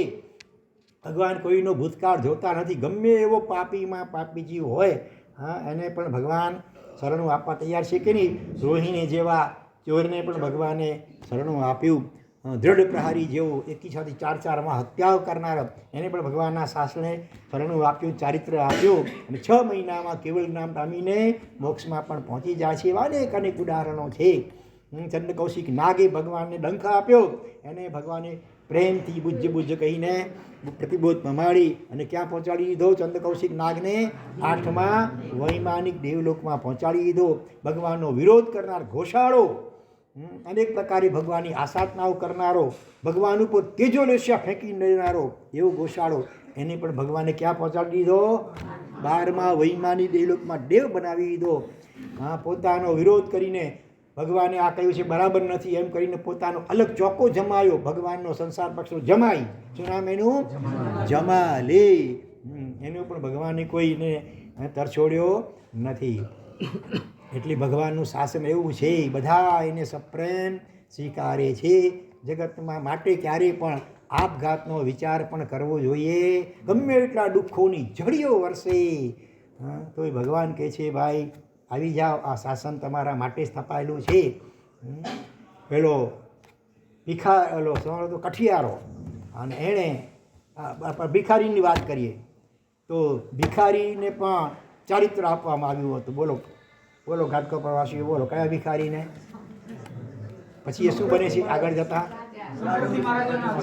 ભગવાન કોઈનો ભૂતકાળ જોતા નથી. ગમે એવો પાપીમાં પાપી જીવ હોય, હા, એને પણ ભગવાન શરણું આપવા તૈયાર છે કે નહીં. રોહિણી જેવા ચોરને પણ ભગવાને શરણું આપ્યું. દૃઢ પ્રહારી જેવો એકી સાથે 4 હત્યાઓ કરનાર એને પણ ભગવાનના શાસને શરણું આપ્યું, ચારિત્ર આપ્યું, અને 6 મહિનામાં કેવળ નામ પામીને મોક્ષમાં પણ પહોંચી જાય છે. એવા અનેક ઉદાહરણો છે. ચંદ્ર કૌશિક નાગે ભગવાનને ડંખ આપ્યો, એને ભગવાને પ્રેમથી બુજ્જ કહીને પ્રતિબોધ પમાડી અને ક્યાં પહોંચાડી દીધો? ચંદ્ર કૌશિક નાગને 8મા વૈમાનિક દેવલોકમાં પહોંચાડી દીધો. ભગવાનનો વિરોધ કરનાર ઘોષાળો, અનેક પ્રકારે ભગવાનની આસાધનાઓ કરનારો, ભગવાન ઉપર તેજોલેશિયા ફેંકી દેનારો એવો ઘોષાળો, એને પણ ભગવાને ક્યાં પહોંચાડી દીધો? 12મા વૈમાનિક દેવલોકમાં દેવ બનાવી દીધો. હા, પોતાનો વિરોધ કરીને ભગવાને આ કહ્યું છે બરાબર નથી એમ કરીને પોતાનો અલગ ચોકો જમાયો. ભગવાનનો સંસાર પક્ષનો જમાઈ, શું નામ એનું? જમાલે. એનું પણ ભગવાને કોઈને તરછોડ્યો નથી. એટલે ભગવાનનું શાસન એવું છે, બધા એને સપ્રેમ સ્વીકારે છે. જગતમાં માટે ક્યારેય પણ આપઘાતનો વિચાર પણ કરવો જોઈએ. ગમે એટલા દુઃખોની ઝડીઓ વરસે, તોય ભગવાન કહે છે ભાઈ આવી જાઓ, આ શાસન તમારા માટે સ્થપાયેલું છે. પેલો કઠિયારો, અને એણે ભિખારીની વાત કરીએ તો ભિખારીને પણ ચારિત્ર આપવામાં આવ્યું હતું. બોલો ઘાટકો પ્રવાસીઓ, બોલો કયા ભિખારીને? પછી એ શું બને છે આગળ જતા?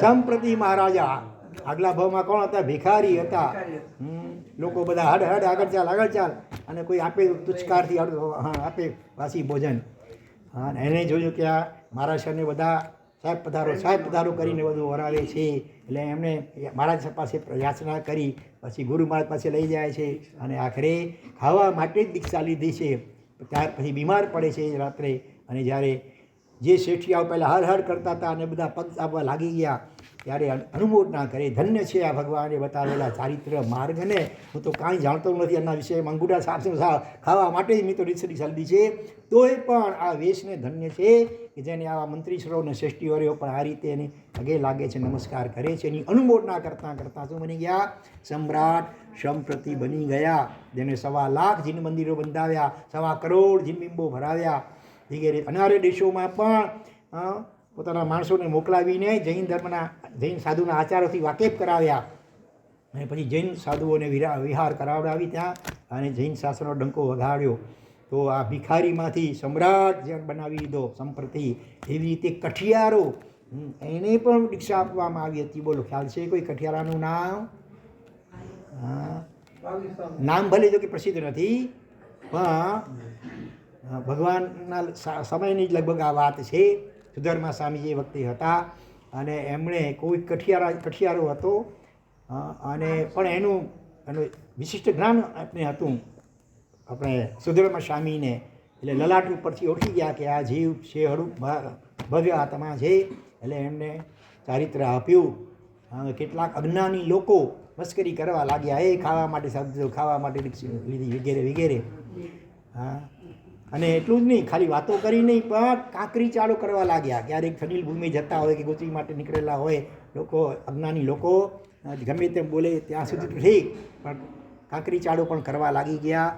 સંપ્રતિ મહારાજા. આગલા ભાવમાં કોણ હતા? ભિખારી હતા. લોકો બધા હડ આગળ ચાલ, અને કોઈ આપે તુચકારથી આપે વાસી ભોજન. હા, એને જોયું કે આ મહારાજ સરને બધા સાહેબ પધારો કરીને બધું વરાવે છે. એટલે એમણે મહારાજ પાસે યાચના કરી, પછી ગુરુ મહારાજ પાસે લઈ જાય છે, અને આખરે ખાવા માટે જ દીક્ષા લીધી છે. ત્યાર પછી બીમાર પડે છે રાત્રે, અને જ્યારે જે શેઠિયાઓ પહેલાં હર કરતા હતા અને બધા પગ આપવા લાગી ગયા, ત્યારે અનુમોદના કરે, ધન્ય છે આ ભગવાને બતાવેલા ચારિત્ર માર્ગને. હું તો કાંઈ જાણતો નથી એના વિષયમાં, અંગૂઠા સાફ ખાવા માટે જ મેં તો રીસરી લીધી છે. તોય પણ આ વેશને ધન્ય છે કે જેને આવા મંત્રીશ્રો અને શ્રેષ્ઠીઓરીઓ પણ આ રીતે એની પગે લાગે છે, નમસ્કાર કરે છે. એની અનુમોદના કરતાં શું બની ગયા? સમ્રાટ સંપ્રતિ બની ગયા. જેને 1.25 લાખ જીન મંદિરો બંધાવ્યા, 1.25 કરોડ જીનબિંબો ભરાવ્યા વગેરે. અનારે દેશોમાં પણ પોતાના માણસોને મોકલાવીને જૈન સાધુના આચારોથી વાકેફ કરાવ્યા, અને પછી જૈન સાધુઓને વિહાર કરાવડાવી ત્યાં, અને જૈન શાસ્ત્રનો ડંકો વગાડ્યો. તો આ ભિખારીમાંથી સમ્રાટ જેમ બનાવી દીધો સંપ્રતિ. એવી રીતે કઠિયારો, એને પણ દીક્ષા આપવામાં આવી હતી. બોલો, ખ્યાલ છે કોઈ કઠિયારાનું નામ? નામ ભલે જો કે પ્રસિદ્ધ નથી, પણ ભગવાનના સમયની જ લગભગ આ વાત છે. સુધર્મા સ્વામી જે વખતે હતા, અને એમણે કોઈ કઠિયારો હતો, અને પણ એનું વિશિષ્ટ જ્ઞાન આપણે હતું આપણે સુધર્મા સ્વામીને. એટલે લલાટ ઉપરથી ઓળખી ગયા કે આ જીવ છે હળું ભવ્ય આત્મા છે. એટલે એમને ચારિત્ર આપ્યું. કેટલાક અજ્ઞાની લોકો મસ્કરી કરવા લાગ્યા, એ ખાવા માટે શબ્દો, ખાવા માટે લીધી વગેરે. હા, અને એટલું જ નહીં, ખાલી વાતો કરી નહીં, પણ કાંકરી ચાળો કરવા લાગ્યા. ક્યારેક ખનીલ ભૂમિ જતા હોય કે ગોતરી માટે નીકળેલા હોય લોકો, અજ્ઞાની લોકો ગમે તેમ બોલે ત્યાં સુધી ઠીક, પણ કાંકરી ચાળો પણ કરવા લાગી ગયા.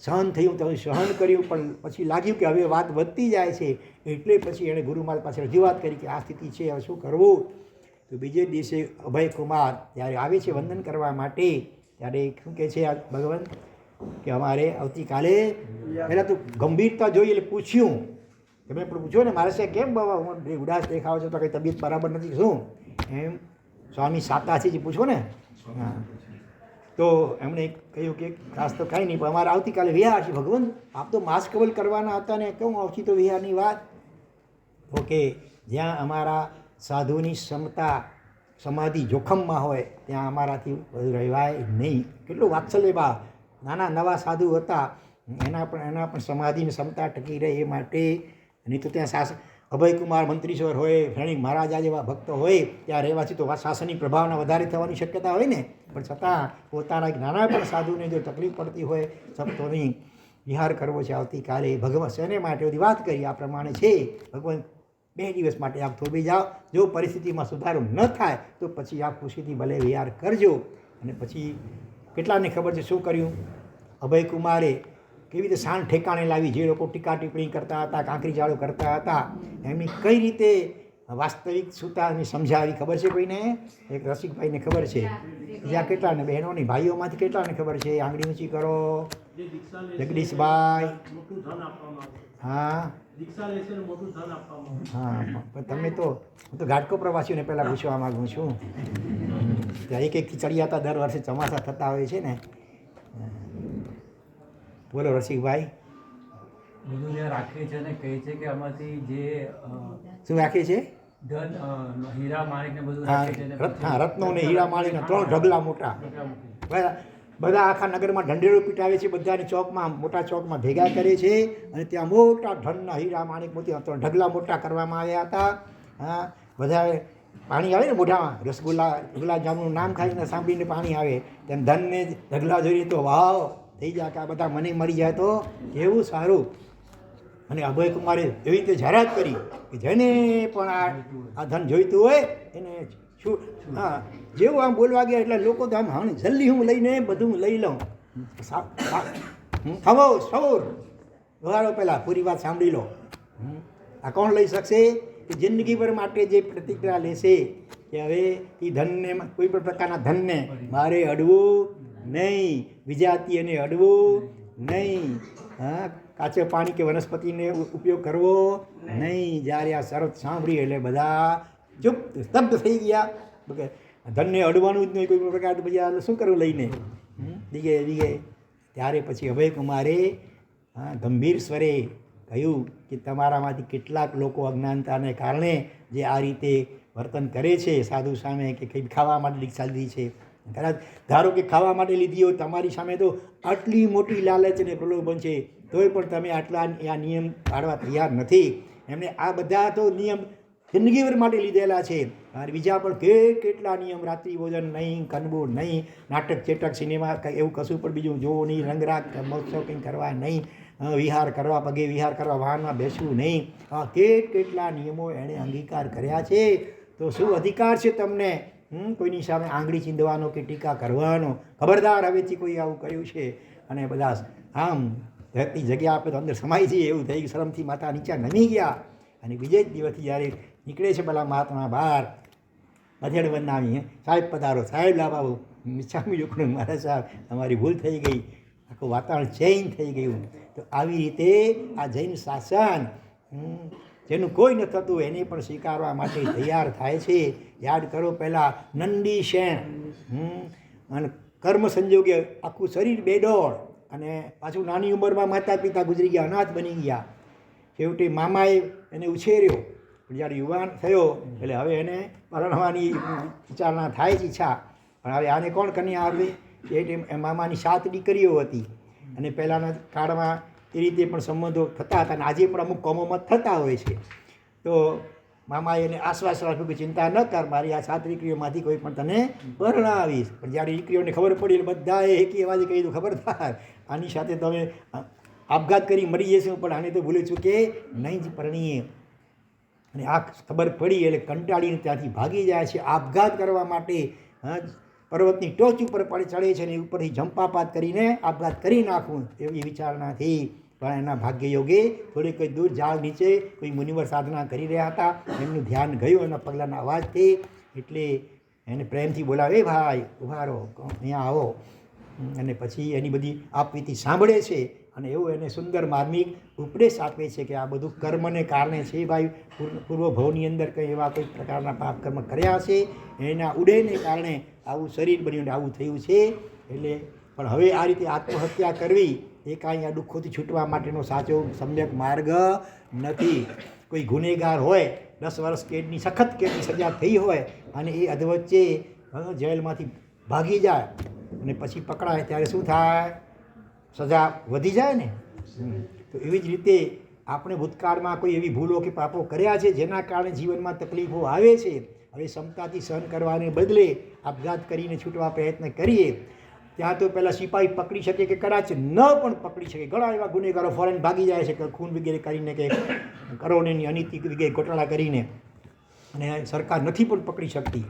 સહન થયું તો સહન કર્યું, પણ પછી લાગ્યું કે હવે વાત વધતી જાય છે. એટલે પછી એણે ગુરુ મહારાજ પાસે રજૂઆત કરી કે આ સ્થિતિ છે, હવે શું કરવું? તો બીજે દિવસે અભયકુમાર જ્યારે આવે છે વંદન કરવા માટે, ત્યારે શું કહે છે આ ભગવાન કે અમારે આવતીકાલે, પહેલાં તો ગંભીરતા જોઈ એટલે પૂછ્યું, તમે પણ પૂછો ને મારે સાહેબ કેમ બાબા ઉદાસ દેખાવ છો, તો કંઈ તબિયત બરાબર નથી શું? એમ સ્વામી સાતાથી પૂછો ને. હા, તો એમણે કહ્યું કે ખાસ તો કાંઈ નહીં, પણ અમારે આવતીકાલે વિહાર છે. ભગવાન, આપ તો માસ કવલ કરવાના હતા ને કેમ આવતી તો વિહારની વાત? ઓકે, જ્યાં અમારા સાધુની ક્ષમતા સમાધિ જોખમમાં હોય ત્યાં અમારાથી રહેવાય નહીં. કેટલું વાત્સલ્ય ભાવ! નાના નવા સાધુ હતા એના પણ સમાધિની ક્ષમતા ટકી રહે એ માટે. નહીં તો ત્યાં અભયકુમાર મંત્રીશ્વર હોય, શ્રેણી મહારાજા જેવા ભક્તો હોય ત્યાં રહેવાથી તો શાસનની પ્રભાવના વધારે થવાની શક્યતા હોય ને. પણ છતાં પોતાના એક નાના પણ સાધુને જો તકલીફ પડતી હોય સંતોની વિહાર કરવો છે આવતીકાલે ભગવાન શેને માટે બધી વાત કરી આ પ્રમાણે છે. ભગવાન 2 દિવસ માટે આપ થોભી જાઓ, જો પરિસ્થિતિમાં સુધારો ન થાય તો પછી આપ ખુશીથી ભલે વિહાર કરજો. અને પછી કેટલાને ખબર છે શું કર્યું અભયકુમારે, કેવી રીતે શાન ઠેકાણે લાવી. જે લોકો ટીકા ટિપ્પણી કરતા હતા, કાંકરી ચાળો કરતા હતા, એમની કઈ રીતે વાસ્તવિક સુતાની સમજાવી ખબર છે કોઈને? એક રસિકભાઈને ખબર છે. બીજા કેટલાને બહેનોની ભાઈઓમાંથી કેટલાને ખબર છે? આંગળી ઊંચી કરો. જગદીશભાઈ. હા હા, પણ તમે તો હું તો ઘાટકો પ્રવાસીઓને પહેલાં પૂછવા માગું છું. ત્યાં એકથી ચડિયાતા દર વર્ષે ચોમાસા થતા હોય છે ને. બોલો રસિકભાઈ. બધું ત્યાં રાખે છે ને કહે છે કે આમાંથી જે શું રાખે છે? ધન હીરા માણિક ને બધું હા, રાખે છે ને હા, રત્નો ને હીરા માળીના 3 ઢગલા મોટા. બધા આખા નગરમાં ઢંઢેરો પીટાવે છે, બધાની ચોકમાં મોટા ચોકમાં ભેગા કરે છે અને ત્યાં મોટા ધનના હીરા માણિક મોતી 3 ઢગલા મોટા કરવામાં આવ્યા હતા. હા, બધા પાણી આવે ને મોઢામાં, રસગુલ્લા ગુલાબજામુનનું નામ ખાઈને સાંભળીને પાણી આવે. તેમ ધનને ઢગલા જોઈએ તો વાવ થઈ જાય કે આ બધા મને મળી જાય તો કેવું સારું. અને અભયકુમારે એવી રીતે જાહેરાત કરી કે જેને પણ આ ધન જોઈતું હોય એને શું. હા, જેવું આમ બોલવા ગયા એટલે લોકો તો આમ હા જલ્દી હું લઈને બધું લઈ લઉં. થવો સૌર વગાડો પહેલાં પૂરી વાત સાંભળી લો. આ કોણ લઈ શકશે? કે જિંદગીભર માટે જે પ્રતિક્રિયા લેશે કે હવે એ ધનને કોઈ પણ પ્રકારના ધનને મારે અડવું નહીં, વિજાતીયને અડવું નહીં, હા, કાચા પાણી કે વનસ્પતિને ઉપયોગ કરવો નહીં. જ્યારે આ શરત સાંભળી એટલે બધા ચૂપ સ્તબ્ધ થઈ ગયા. ધનને અડવાનું જ નહીં કોઈ પણ પ્રકાર. પછી આ શું કરવું લઈને દીગે. ત્યારે પછી અભયકુમારે ગંભીર સ્વરે કહ્યું કે તમારામાંથી કેટલાક લોકો અજ્ઞાનતાને કારણે જે આ રીતે વર્તન કરે છે સાધુ સામે, કે કંઈ ખાવા માટે દીક્ષા લીધી છે, કદાચ ધારો કે ખાવા માટે લીધી હોય, તમારી સામે તો આટલી મોટી લાલચ અને પ્રલોભન છે તોય પણ તમે આટલા આ નિયમ પાડવા તૈયાર નથી. એમણે આ બધા તો નિયમ જિંદગીભર માટે લીધેલા છે. અને બીજા પણ કેટલા નિયમ, રાત્રિ ભોજન નહીં, કનબો નહીં, નાટક ચેટક સિનેમા એવું કશું પણ બીજું જોવું નહીં, રંગરાગ મહોત્સવ કંઈ કરવા નહીં, વિહાર કરવા, પગે વિહાર કરવા, વાહનમાં બેસવું નહીં. આ કેટલા નિયમો એણે અંગીકાર કર્યા છે. તો શું અધિકાર છે તમને કોઈની સામે આંગળી ચીંધવાનો કે ટીકા કરવાનો? ખબરદાર, હવેથી કોઈ આવું કર્યું છે અને બધા આમ રહેતી જગ્યા આપણે તો અંદર સમાઈ જઈએ એવું થઈ ગયું. શરમથી માથા નીચે નમી ગયા. અને બીજે જ દિવસથી જ્યારે નીકળે છે પેલા મહાત્મા બહાર, અધેડ બનાવી, સાહેબ પધારો, સાહેબ લાભાવો, મિચ્છામી દુક્કડમ, મારા સાહેબ અમારી ભૂલ થઈ ગઈ, આખું વાતાવરણ ચેન્જ થઈ ગયું. તો આવી રીતે આ જૈન શાસન જેનું કોઈ ન થતું એને પણ સ્વીકારવા માટે તૈયાર થાય છે. યાદ કરો પહેલાં નંદી શેણ અને કર્મ સંજોગે આખું શરીર બેડોળ, અને પાછું નાની ઉંમરમાં માતા પિતા ગુજરી ગયા, અનાથ બની ગયા. છેવટે મામાએ એને ઉછેર્યો, પણ જ્યારે યુવાન થયો એટલે હવે એને પરણવાની વિચારણા થાય છે, ઈચ્છા. પણ હવે આને કોણ કન્યા આવે? એ મામાની 7 દીકરીઓ હતી અને પહેલાંના કાળમાં એ રીતે પણ સંબંધો થતા હતા અને આજે પણ અમુક કોમોમાં થતા હોય છે. તો મામાએ એને આશ્વાસન આપ્યું કે ચિંતા ન કર, મારી આ 7 દીકરીઓમાંથી કોઈ પણ તને પરણાવીશ. પણ જ્યારે દીકરીઓને ખબર પડી એટલે બધાએ એકી અવાજે કહી દીધું, ખબરદાર આની સાથે તમે આપઘાત કરી મરી જશું, પણ આને તો ભૂલે ચૂકે નહીં જ પરણીએ. અને આ ખબર પડી એટલે કંટાળીને ત્યાંથી ભાગી જાય છે આપઘાત કરવા માટે. પર્વતની ટોચ ઉપર ચડે છે અને ઉપરથી જંપાપાત કરીને આપઘાત કરી નાખવું એવી વિચારણાથી. પણ એના ભાગ્ય યોગે થોડીક દૂર ઝાડ નીચે કોઈ મુનિવર સાધના કરી રહ્યા હતા, એમનું ધ્યાન ગયું એના પગલાંના અવાજથી. એટલે એને પ્રેમથી બોલાવે, ભાઈ ઉભા રહો, અહીંયા આવો. અને પછી એની બધી આપવીતી સાંભળે છે અને એવું એને સુંદર માર્મિક ઉપદેશ આપે છે કે આ બધું કર્મને કારણે છે ભાઈ. પૂર્વ ભવની અંદર કંઈ એવા કોઈ પ્રકારના પાપ કર્મ કર્યા છે, એના ઉડેને કારણે આવું શરીર બન્યું આવું થયું છે. એટલે પણ હવે આ રીતે આત્મહત્યા કરવી એ કાંઈ આ દુઃખોથી છૂટવા માટેનો સાચો સમ્યક માર્ગ નથી. કોઈ ગુનેગાર હોય, 10 વર્ષ કેદની સખત કેદની સજા થઈ હોય અને એ અધવચ્ચે જેલમાંથી ભાગી જાય અને પછી પકડાય ત્યારે શું થાય? સજા વધી જાય ને. તો એવી જ રીતે આપણે ભૂતકાળમાં કોઈ એવી ભૂલો કે પાપો કર્યા છે જેના કારણે જીવનમાં તકલીફો આવે છે. હવે ક્ષમતાથી સહન કરવાને બદલે આપઘાત કરીને છૂટવા પ્રયત્ન કરીએ ત્યાં તો પહેલાં સિપાહી પકડી શકે કે કદાચ ન પણ પકડી શકે. ઘણા એવા ગુનેગારો ફોરેન ભાગી જાય છે કે ખૂન વગેરે કરીને કે કરોડોની અનીતિ વગેરે ગોટાળા કરીને, અને સરકાર નથી પણ પકડી શકતી.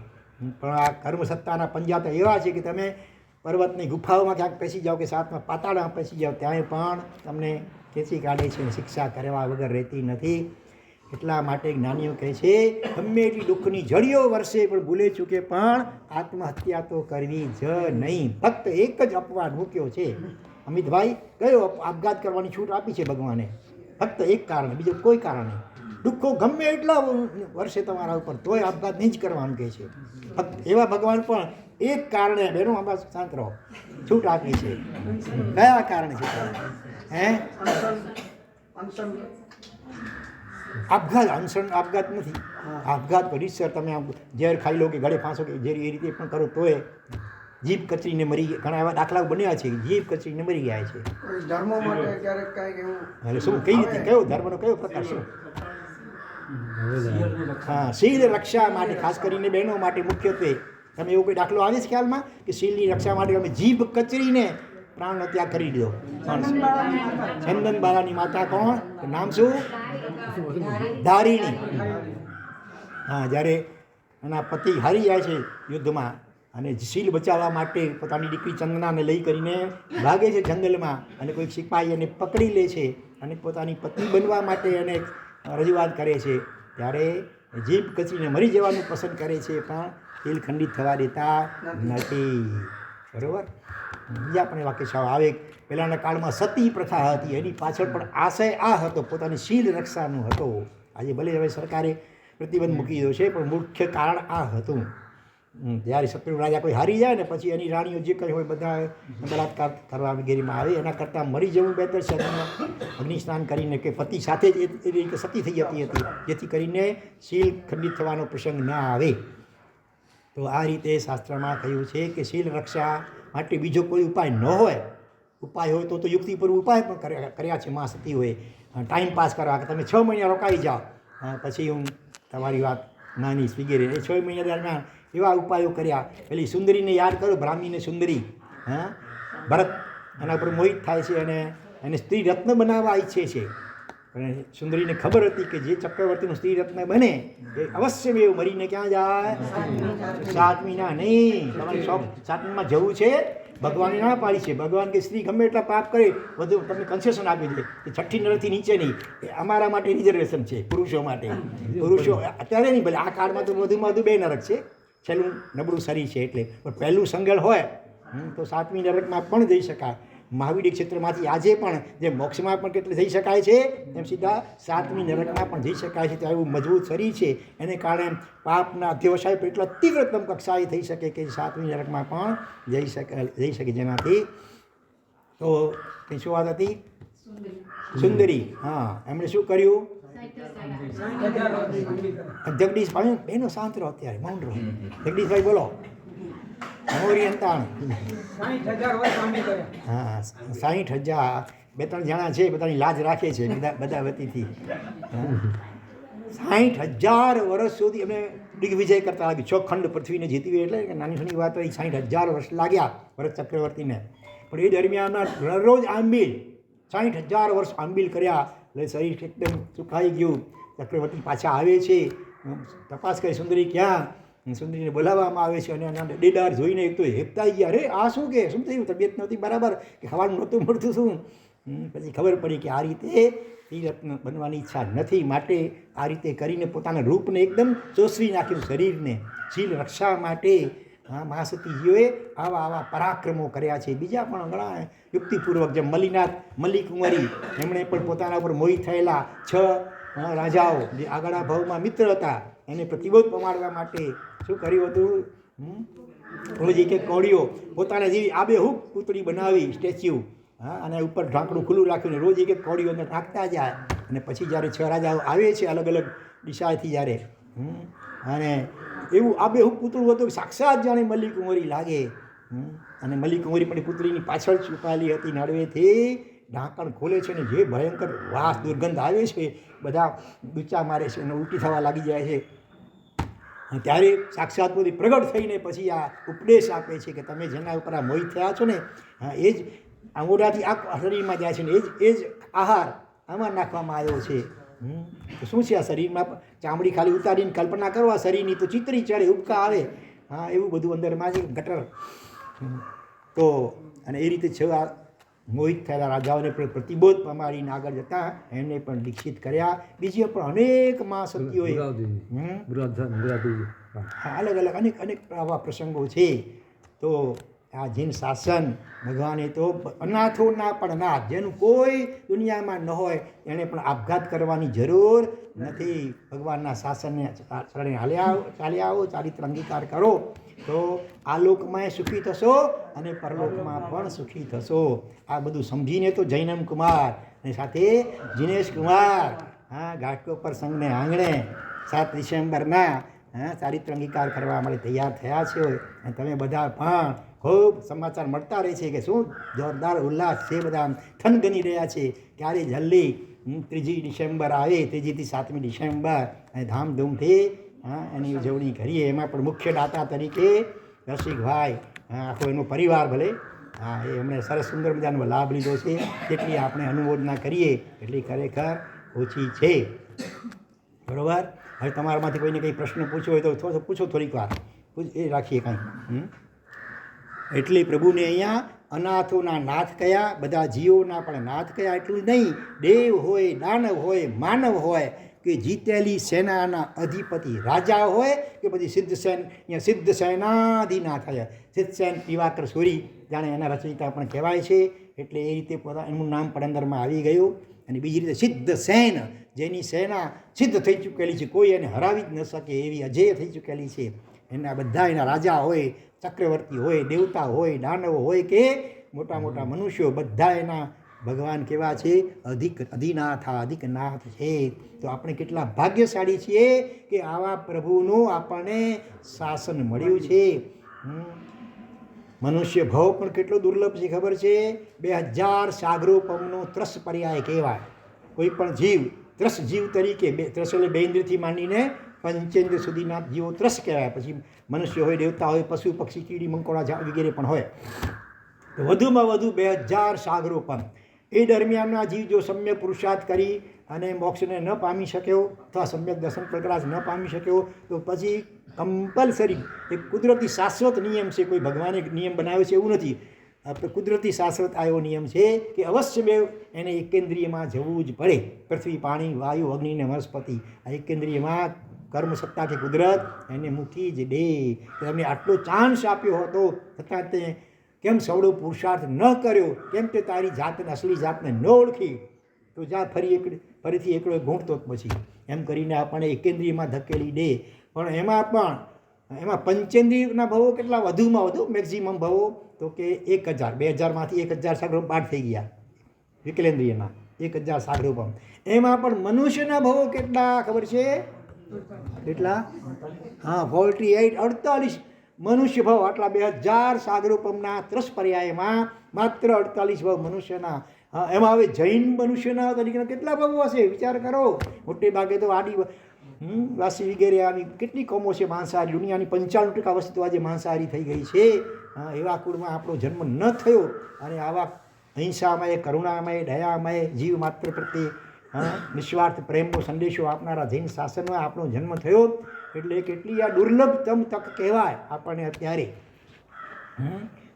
પણ આ કર્મસત્તાના પંજા તો એવા છે કે તમે પર્વતની ગુફાઓમાં ક્યાંક પેસી જાઓ કે સાતમાં પાતાળમાં પેસી જાઓ ત્યાંય પણ તમને ખેંચી કાઢે છે. શિક્ષા કરવા વગર રહેતી નથી. એટલા માટે જ્ઞાનીઓ કહે છે ગમે એટલી દુઃખની જડીઓ વર્ષે પણ ભૂલે ચૂકે પણ આત્મહત્યા તો કરવી જ નહીં. ફક્ત એક જ અપવાદ મૂક્યો છે અમિતભાઈ, કયો આપઘાત કરવાની છૂટ આપી છે ભગવાને? ફક્ત એક કારણ, બીજું કોઈ કારણ નહીં. દુઃખો ગમે એટલા વર્ષે તમારા ઉપર તોય આપઘાત નહીં જ કરવાનું કહે છે. ફક્ત એવા ભગવાન પણ એક કારણે બેનો આમાં શાંત રહો છૂટ આપી છે. કયા કારણે છે? હે આપઘાત, અનશન આપઘાત નથી. આપઘાત કરી સર તમે આમ ઝેર ખાઈ લો કે ગળે ફાંસો કે ઝેર એ રીતે પણ કરો તોય જીભ કચરીને મરી ગયા. ઘણા એવા દાખલાઓ બન્યા છે કે જીભ કચરીને મરી ગયા છે. ધર્મો માટે ક્યારેક કાંઈક એવું એટલે શું કઈ રીતે કયો ધર્મનો કયો પ્રકાર શું? હા, શીલ રક્ષા માટે ખાસ કરીને બહેનો માટે મુખ્યત્વે તમે એવું કોઈ દાખલો આવે છે ખ્યાલમાં કે શીલની રક્ષા માટે તમે જીભ કચરીને પ્રાણનો ત્યાગ કરી દીધો? ચંદન બાલાની માતા કોણ? નામ શું? ધારિણી. હા, જ્યારે એના પતિ હારી જાય છે યુદ્ધમાં અને શીલ બચાવવા માટે પોતાની દીકરી ચંદનાને લઈ કરીને ભાગે છે જંગલમાં, અને કોઈક સિપાહી એને પકડી લે છે અને પોતાની પત્ની બનવા માટે એને રજૂઆત કરે છે. ત્યારે જીભ કચરીને મરી જવાનું પસંદ કરે છે પણ શીલ ખંડિત થવા દેતા નથી. બરાબર. બીજા પણ એવા કિસ્સાઓ આવે. પહેલાંના કાળમાં સતી પ્રથા હતી, એની પાછળ પણ આશય આ હતો, પોતાની શીલ રક્ષાનો હતો. આજે ભલે હવે સરકારે પ્રતિબંધ મૂકી દીધો છે પણ મુખ્ય કારણ આ હતું. જ્યારે શત્રુ રાજા કોઈ હારી જાય ને પછી એની રાણીઓ જે કંઈ હોય બધા બલાત્કાર કરવા વગેરેમાં આવે. એના કરતાં મરી જવું બહેતર છે. અગ્નિ સ્નાન કરીને કે પતિ સાથે જ એ રીતે સતી થઈ જતી હતી જેથી કરીને શીલ ખંડિત થવાનો પ્રસંગ ના આવે. તો આ રીતે શાસ્ત્રમાં કહ્યું છે કે શીલ રક્ષા માટે બીજો કોઈ ઉપાય ન હોય. ઉપાય હોય તો યુક્તિપૂર્વક ઉપાય પણ કર્યા છે મા સતીઓએ. ટાઈમ પાસ કરવા કે તમે 6 મહિના રોકાઈ જાઓ પછી હું તમારી વાત માનીશ વગેરે. એ 6 મહિના દરમિયાન એવા ઉપાયો કર્યા. પેલી સુંદરીને યાદ કરો, બ્રાહ્મીને સુંદરી. હા, ભરત એના ઉપર મોહિત થાય છે અને એને સ્ત્રી રત્ન બનાવવા ઈચ્છે છે. અને સુંદરીને ખબર હતી કે જે ચક્રવર્તીનું સ્ત્રી રત્ન બને એ અવશ્ય બે મરીને ક્યાં જાય? 7 મહિના નહીં. તમારે 7મામાં જવું છે. ભગવાને ના પાડી છે. ભગવાન કે સ્ત્રી ગમે એટલા પાપ કરે બધું તમને કન્સેશન આપી દે કે 6ઠ્ઠી નરકથી નીચે નહીં. એ અમારા માટે રિઝર્વેશન છે, પુરુષો માટે. પુરુષો અત્યારે નહીં, ભલે આ કાળમાં તો વધુમાં વધુ 2 નરક છે. છેલ્લું નબળું શરીર છે એટલે. પણ પહેલું સંગળ હોય તો 7મી નરકમાં પણ જઈ શકાય. મહાવીર ક્ષેત્રમાંથી આજે પણ જે મોક્ષમાં પણ કેટલે જઈ શકાય છે એમ સીધા 7મી નરકમાં પણ જઈ શકાય છે. તો એવું મજબૂત શરીર છે એને કારણે પાપના અધ્યવસાય પર એટલા તીવ્રતમ કક્ષાએ થઈ શકે કે 7મી નરકમાં પણ જઈ શકે. જેનાથી તો કંઈ શું વાત હતી? સુંદરી. હા, એમણે શું કર્યું? જગદીશભાઈ બેનો શાંત રહો, અત્યારે મૌન રહો. જગદીશભાઈ બોલો. મોરી અંતાણ. 60,000. હા, 60,000. 2-3 જણા છે બધાની લાજ રાખે છે બધા વતીથી. 60,000 વર્ષ સુધી એમને દિગ્વિજય કરતા લાગ્યું. 6 ખંડ પૃથ્વીને જીતવી એટલે નાની નાની વાત હોય. 60,000 વર્ષ લાગ્યા ભરત ચક્રવર્તીને. પણ એ દરમિયાન દરરોજ આંબીલ 60,000 વર્ષ આંબીલ કર્યા એટલે શરીર એકદમ સુકાઈ ગયું. ચક્રવર્તી પાછા આવે છે, તપાસ કરી સુંદરી ક્યાં? સુંદરીને બોલાવવામાં આવે છે અને એના ડેડાર જોઈને એક તો હેપતાઈ ગયા. અરે આ શું કે શું થયું? તબિયત નહોતી બરાબર કે ખાવાનું નહોતું મળતું શું? પછી ખબર પડી કે આ રીતે રત્ન બનવાની ઈચ્છા નથી, માટે આ રીતે કરીને પોતાના રૂપને એકદમ ચોસવી નાખ્યું શરીરને. શીલ રક્ષા માટે મા સતીજીઓએ આવા પરાક્રમો કર્યા છે. બીજા પણ ઘણા યુક્તિપૂર્વક, જેમ મલ્લિકુંવરી એમણે પણ પોતાના ઉપર મોહિત થયેલા 6 રાજાઓ જે આગળના ભાવમાં મિત્ર હતા એને પ્રતિબોધ પમાડવા માટે શું કર્યું હતું? રોજ એક કોળીઓ પોતાના જેવી આબેહૂબ પૂતળી બનાવી સ્ટેચ્યુ, અને ઉપર ઢાંકણું ખુલ્લું રાખીને રોજ એક કોળીઓ અંદર નાખતા જાય. અને પછી જ્યારે 6 રાજાઓ આવે છે અલગ અલગ દિશાએથી જ્યારે, અને એવું આબેહૂબ પૂતળું હતું સાક્ષાત જાણે મલ્લિકુંવરી લાગે. અને મલિકુંવરી પણ પુત્રીની પાછળ છુપાયેલી હતી. નડવેથી ઢાંકણ ખોલે છે અને જે ભયંકર વાસ દુર્ગંધ આવે છે, બધા ડૂચા મારે છે અને ઉલટી થવા લાગી જાય છે. ત્યારે સાક્ષાત બધી પ્રગટ થઈને પછી આ ઉપદેશ આપે છે કે તમે જેના ઉપર આ મોહિત થયા છો ને, એ જ આંગોડાથી આ શરીરમાં જાય છે ને એ જ આહાર આમાં નાખવામાં આવ્યો છે. તો શું છે આ શરીરમાં? ચામડી ખાલી ઉતારીને કલ્પના કરો આ શરીરની તો ચિત્રી ચડે, ઉપકા આવે. એવું બધું અંદરમાં જ ગટર. તો અને એ રીતે છે આ મોહિત થયેલા રાજાઓને પણ પ્રતિબોધ પમાડીને આગળ જતા એમને પણ દીક્ષિત કર્યા. બીજી પણ અનેક મહાશક્તિઓએ અલગ અલગ અનેક આવા પ્રસંગો છે. તો આ જૈન શાસન ભગવાને તો અનાથોના પણ નાથ, જેનું કોઈ દુનિયામાં ન હોય એણે પણ આપઘાત કરવાની જરૂર નથી. ભગવાનના શાસનને શરણે ચાલ્યા આવો, ચારિત્ર અંગીકાર કરો તો આ લોકમાં સુખી થશો અને પરલોકમાં પણ સુખી થશો. આ બધું સમજીને તો જૈનમ કુમાર અને સાથે જીનેશ કુમાર ઘાટકો પર સંઘને આંગણે 7 ડિસેમ્બરના ચારિત્ર અંગીકાર કરવા માટે તૈયાર થયા છે. અને તમે બધા પણ ખૂબ સમાચાર મળતા રહે છે કે શું જોરદાર ઉલ્લાસ છે, બધા થનગની રહ્યા છે. ક્યારે જલ્દી 3 ડિસેમ્બર આવે, 3 થી 7મી ડિસેમ્બર અને ધામધૂમથી એની ઉજવણી કરીએ. એમાં પણ મુખ્ય દાતા તરીકે રસિકભાઈ, આખો એનો પરિવાર ભલે એ એમણે સરસ સુંદર મજાનો લાભ લીધો છે. જેટલી આપણે અનુમોદના કરીએ એટલી ખરેખર ઓછી છે. બરાબર. હવે તમારામાંથી કોઈને કંઈ પ્રશ્ન પૂછવો હોય તો પૂછો, થોડીક વાર એ રાખીએ કાંઈ. એટલે પ્રભુને અહીંયા અનાથોના નાથ કયા, બધા જીવોના પણ નાથ કયા. એટલું જ નહીં, દેવ હોય, દાનવ હોય, માનવ હોય કે જીતેલી સેનાના અધિપતિ રાજા હોય કે પછી સિદ્ધસેન, અહીંયા સિદ્ધ સેનાધિનાથ થયા. સિદ્ધસેન દિવાકર સૂરી જાણે એના રચયિતા પણ કહેવાય છે. એટલે એ રીતે એનું નામ પણ અંદરમાં આવી ગયું. અને બીજી રીતે સિદ્ધસેન, જેની સેના સિદ્ધ થઈ ચૂકેલી છે, કોઈ એને હરાવી જ ન શકે એવી અજેય થઈ ચૂકેલી છે. એના બધા એના રાજા હોય, ચક્રવર્તી હોય, દેવતા હોય, દાનવો હોય કે મોટા મોટા મનુષ્યો, બધા એના ભગવાન કેવા છે? અધિનાથ છે. તો આપણે કેટલા ભાગ્યશાળી છીએ કે આવા પ્રભુનું આપણને શાસન મળ્યું છે. મનુષ્ય ભાવ પણ કેટલો દુર્લભ છે ખબર છે? 2000 સાગરોપમનો ત્રસ પર્યાય કહેવાય. કોઈ પણ જીવ ત્રસ જીવ તરીકે, ત્રસ એટલે 2 ઇન્દ્રિયથી માંડીને પંચેન્દ્ર સુધીના જીવો ત્રસ કહેવાય. પછી મનુષ્ય હોય, દેવતા હોય, પશુ પક્ષી, કીડી મંકોડા વગેરે પણ હોય. તો વધુમાં વધુ 2000 સાગરોપમ. એ દરમિયાનના જીવ જો સમ્યક પુરુષાર્થ કરી અને મોક્ષને ન પામી શક્યો અથવા સમ્યક દર્શન પ્રકાશ ન પામી શક્યો તો પછી કમ્પલસરી એક કુદરતી શાશ્વત નિયમ છે. કોઈ ભગવાને નિયમ બનાવ્યો છે એવું નથી. આપણે કુદરતી શાશ્વત આવ્યો નિયમ છે કે અવશ્ય એને એકેન્દ્રિયમાં જવું જ પડે. પૃથ્વી, પાણી, વાયુ, અગ્નિ અને વનસ્પતિ, આ એકેન્દ્રિયમાં કર્મસત્તા કે કુદરત એને મૂકી જ દે. એમને આટલો ચાન્સ આપ્યો હતો છતાં તે કેમ સવડો પુરુષાર્થ ન કર્યો? કેમ તે તારી જાતને, અસલી જાતને ન ઓળખી? તો જા ફરીથી એકલો ઘૂંટતો પછી એમ કરીને આપણને એકેન્દ્રિયમાં ધકેલી દે. પણ એમાં પંચેન્દ્રિયના ભાવો કેટલા? વધુમાં વધુ મેક્સિમમ ભાવો તો કે 1000, 2000માંથી 1000 સાગરોપમ પાઠ થઈ ગયા. વિકલેન્દ્રિયના 1000 સાગરોપમ. એમાં પણ મનુષ્યના ભાવો કેટલા ખબર છે? કેટલા? 48 મનુષ્ય ભાવ. આટલા 2000 સાગરોપમના ત્રસ પર્યાયમાં માત્ર 48 ભાવ મનુષ્યના. એમાં હવે જૈન મનુષ્યના તરીકેના કેટલા ભાવો હશે? વિચાર કરો. મોટે ભાગે તો વાસી વગેરે આવી કેટલી કોમો છે માંસાહારી. દુનિયાની 95% વસ્તુ આજે માંસાહારી થઈ ગઈ છે. એવા કુળમાં આપણો જન્મ ન થયો અને આવા અહિંસામય, કરુણામય, દયામય, જીવ માત્ર પ્રત્યે નિસ્વાર્થ પ્રેમનો સંદેશો આપનારા જૈન શાસનમાં આપણો જન્મ થયો. એટલે કેટલી આ દુર્લભતમ તક કહેવાય આપણને અત્યારે.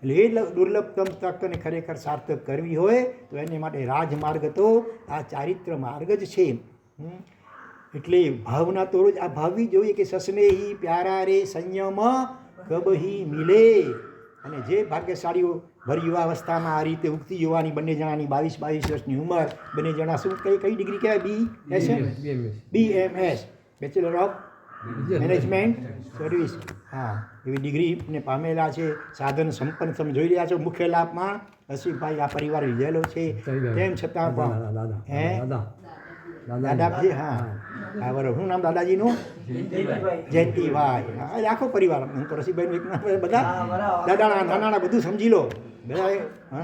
એટલે એ દુર્લભતમ તકને ખરેખર સાર્થક કરવી હોય તો એને માટે રાજમાર્ગ તો આ ચારિત્ર માર્ગ જ છે. એટલે ભાવના તો રોજ આ ભાવવી જોઈએ કે સસનેહી પ્યારા રે સંયમ કબહી મિલે. અને જે ભાગ્યશાળીઓ ભર યુવાવસ્થામાં આ રીતે ઉગતી યુવાની બંને જણાની 22 વર્ષની ઉંમર, બંને જણા શું કઈ ડિગ્રી કહેવાય? BMS, bachelor of management service. એવી ડિગ્રીને પામેલા છે. સાધન સંપન્ન તમે જોઈ રહ્યા છો. મુખ્ય લાભમાં રસિકભાઈ આ પરિવાર લીધેલો છે. તેમ છતાં પણ દાદાજી હા હા બરાબર. શું નામ દાદાજીનું? જયંતિભાઈ. હા એટલે આખો પરિવાર. હું તો રસીભાઈનું એક નામ બધા દાદાના નાના બધું સમજી લો. બધાએ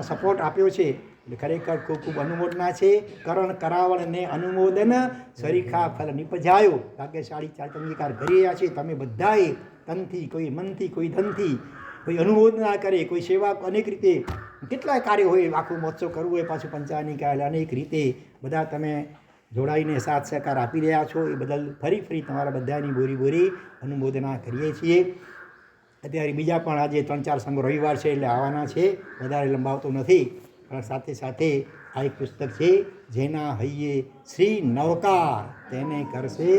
સપોર્ટ આપ્યો છે એટલે ખરેખર ખૂબ ખૂબ અનુમોદના છે. કરણ કરાવણ ને અનુમોદન સરીખા ફલ નિપજાયો. ભાગ્યશાળી ચાર અંગીકાર કરી રહ્યા છે તમે બધાએ તનથી, કોઈ મનથી, કોઈ ધનથી, કોઈ અનુમોદના કરે, કોઈ સેવા અનેક રીતે કેટલાય કાર્યો હોય. આખું મહોત્સવ કરવું હોય પાછું પંચાયતની કાલે અનેક રીતે બધા તમે જોડાઈને સાથ સહકાર આપી રહ્યા છો એ બદલ ફરી તમારા બધાની બોરી અનુમોદના કરીએ છીએ. અત્યારે બીજા પણ આજે 3-4 સંઘો રવિવાર છે એટલે આવવાના છે, વધારે લંબાવતો નથી. પણ સાથે સાથે આ એક પુસ્તક છે જેના હૈયે શ્રી નવકાર તેને કરશે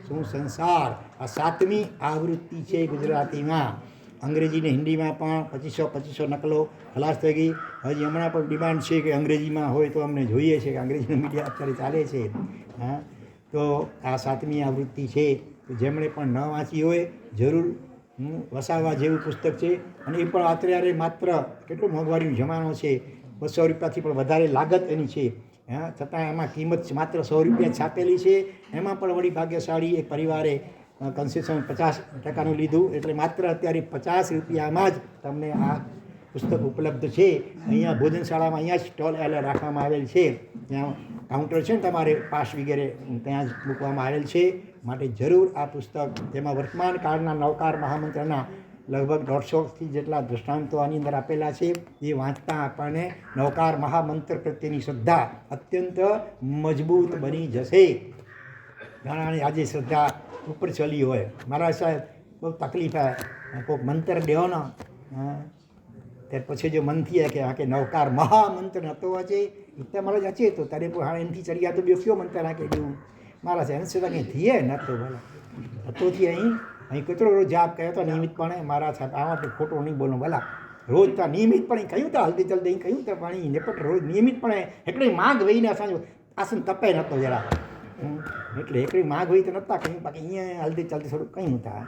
શું સંસાર. આ 7મી આવૃત્તિ છે ગુજરાતીમાં. અંગ્રેજી ને હિન્દીમાં પણ 2500 નકલો ખલાસ થઈ ગઈ. હજી હમણાં પણ ડિમાન્ડ છે કે અંગ્રેજીમાં હોય તો અમને જોઈએ છે કે અંગ્રેજીનું મીડિયા અત્યારે ચાલે છે. હા તો આ 7મી આવૃત્તિ છે. જેમણે પણ ન વાંચી હોય જરૂર વસાવવા જેવું પુસ્તક છે. અને એ પણ અત્યારે માત્ર કેટલો મોંઘવારીનો જમાનો છે, 200 રૂપિયાથી પણ વધારે લાગત એની છે. હા છતાં એમાં કિંમત માત્ર 100 રૂપિયા છાપેલી છે. એમાં પણ વળી ભાગ્યશાળી એક પરિવારે કન્સેશન 50% લીધું એટલે માત્ર અત્યારે 50 રૂપિયામાં જ તમને આ પુસ્તક ઉપલબ્ધ છે. અહીંયા ભોજનશાળામાં અહીંયા જ સ્ટોલ રાખવામાં આવેલ છે. ત્યાં કાઉન્ટર છે ને તમારે પાસ વગેરે ત્યાં જ મૂકવામાં આવેલ છે. માટે જરૂર આ પુસ્તક, તેમાં વર્તમાન કાળના નવકાર મહામંત્રના લગભગ 150થી જેટલા દૃષ્ટાંતો આની અંદર આપેલા છે. એ વાંચતા આપણને નવકાર મહામંત્ર પ્રત્યેની શ્રદ્ધા અત્યંત મજબૂત બની જશે. ઘણાને આજે શ્રદ્ધા ઉપર ચલી હોય, મારા સાહેબ બહુ તકલીફ આવે, કોઈક મંત્ર દેવો ને ત્યાર પછી જો મનથી કે આ કે નવકાર મહામંત્ર નહોતો વાંચે એટલે મારે જ અચે તો તારે હા એનાથી ચડી ગયા તો બે કયો મંત્ર નાખી દેવું મારા છે એને છતાં કંઈ થઈએ નહોતો ભલે નહોતોથી અહીં કેટલો રોજ જાપ કર્યો હતો નિયમિતપણે. મારા સાહેબ આમાં તો ખોટું નહીં બોલું ભલા રોજ ત્યાં નિયમિતપણે કહ્યું તો હલ્દી જલ્દી અહીં કહ્યું તો પાણી નેપટ રોજ નિયમિતપણે એટલે માગ વહીને સાંજો આસન તપે નહોતો જરા એટલે એકડી માગ હોય તો નહોતા કંઈ બાકી અહીંયા હલ્દી ચાલતી થોડુંક કંઈ નહોતા.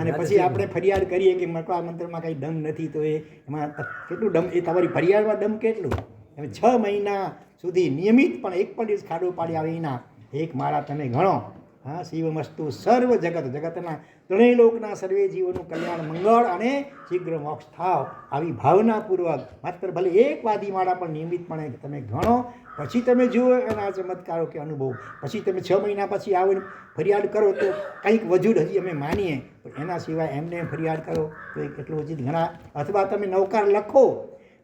અને પછી આપણે ફરિયાદ કરીએ કે મકવા મંત્રમાં કંઈ દમ નથી તો એમાં કેટલું દમ, એ તમારી ફરિયાદમાં દમ કેટલું. હવે 6 મહિના સુધી નિયમિત પણ એક પણ દિવસ ખાડો પાડ્યા વિના એક મારા તમે ગણો. હા શિવમસ્તુ સર્વ જગત, જગતના ત્રણેય લોકના સર્વે જીવોનું કલ્યાણ મંગળ અને શીઘ્ર મોક્ષ થાવ આવી ભાવનાપૂર્વક માત્ર ભલે એક વાદી માળા પણ નિયમિતપણે તમે ગણો. પછી તમે જુઓ એના ચમત્કારો કે અનુભવ. પછી તમે 6 મહિના પછી આવીને ફરિયાદ કરો તો કંઈક વજૂદ હજી અમે માનીએ, પણ એના સિવાય એમને ફરિયાદ કરો તો એ કેટલું વજૂદ ઘણા. અથવા તમે નવકાર લખો,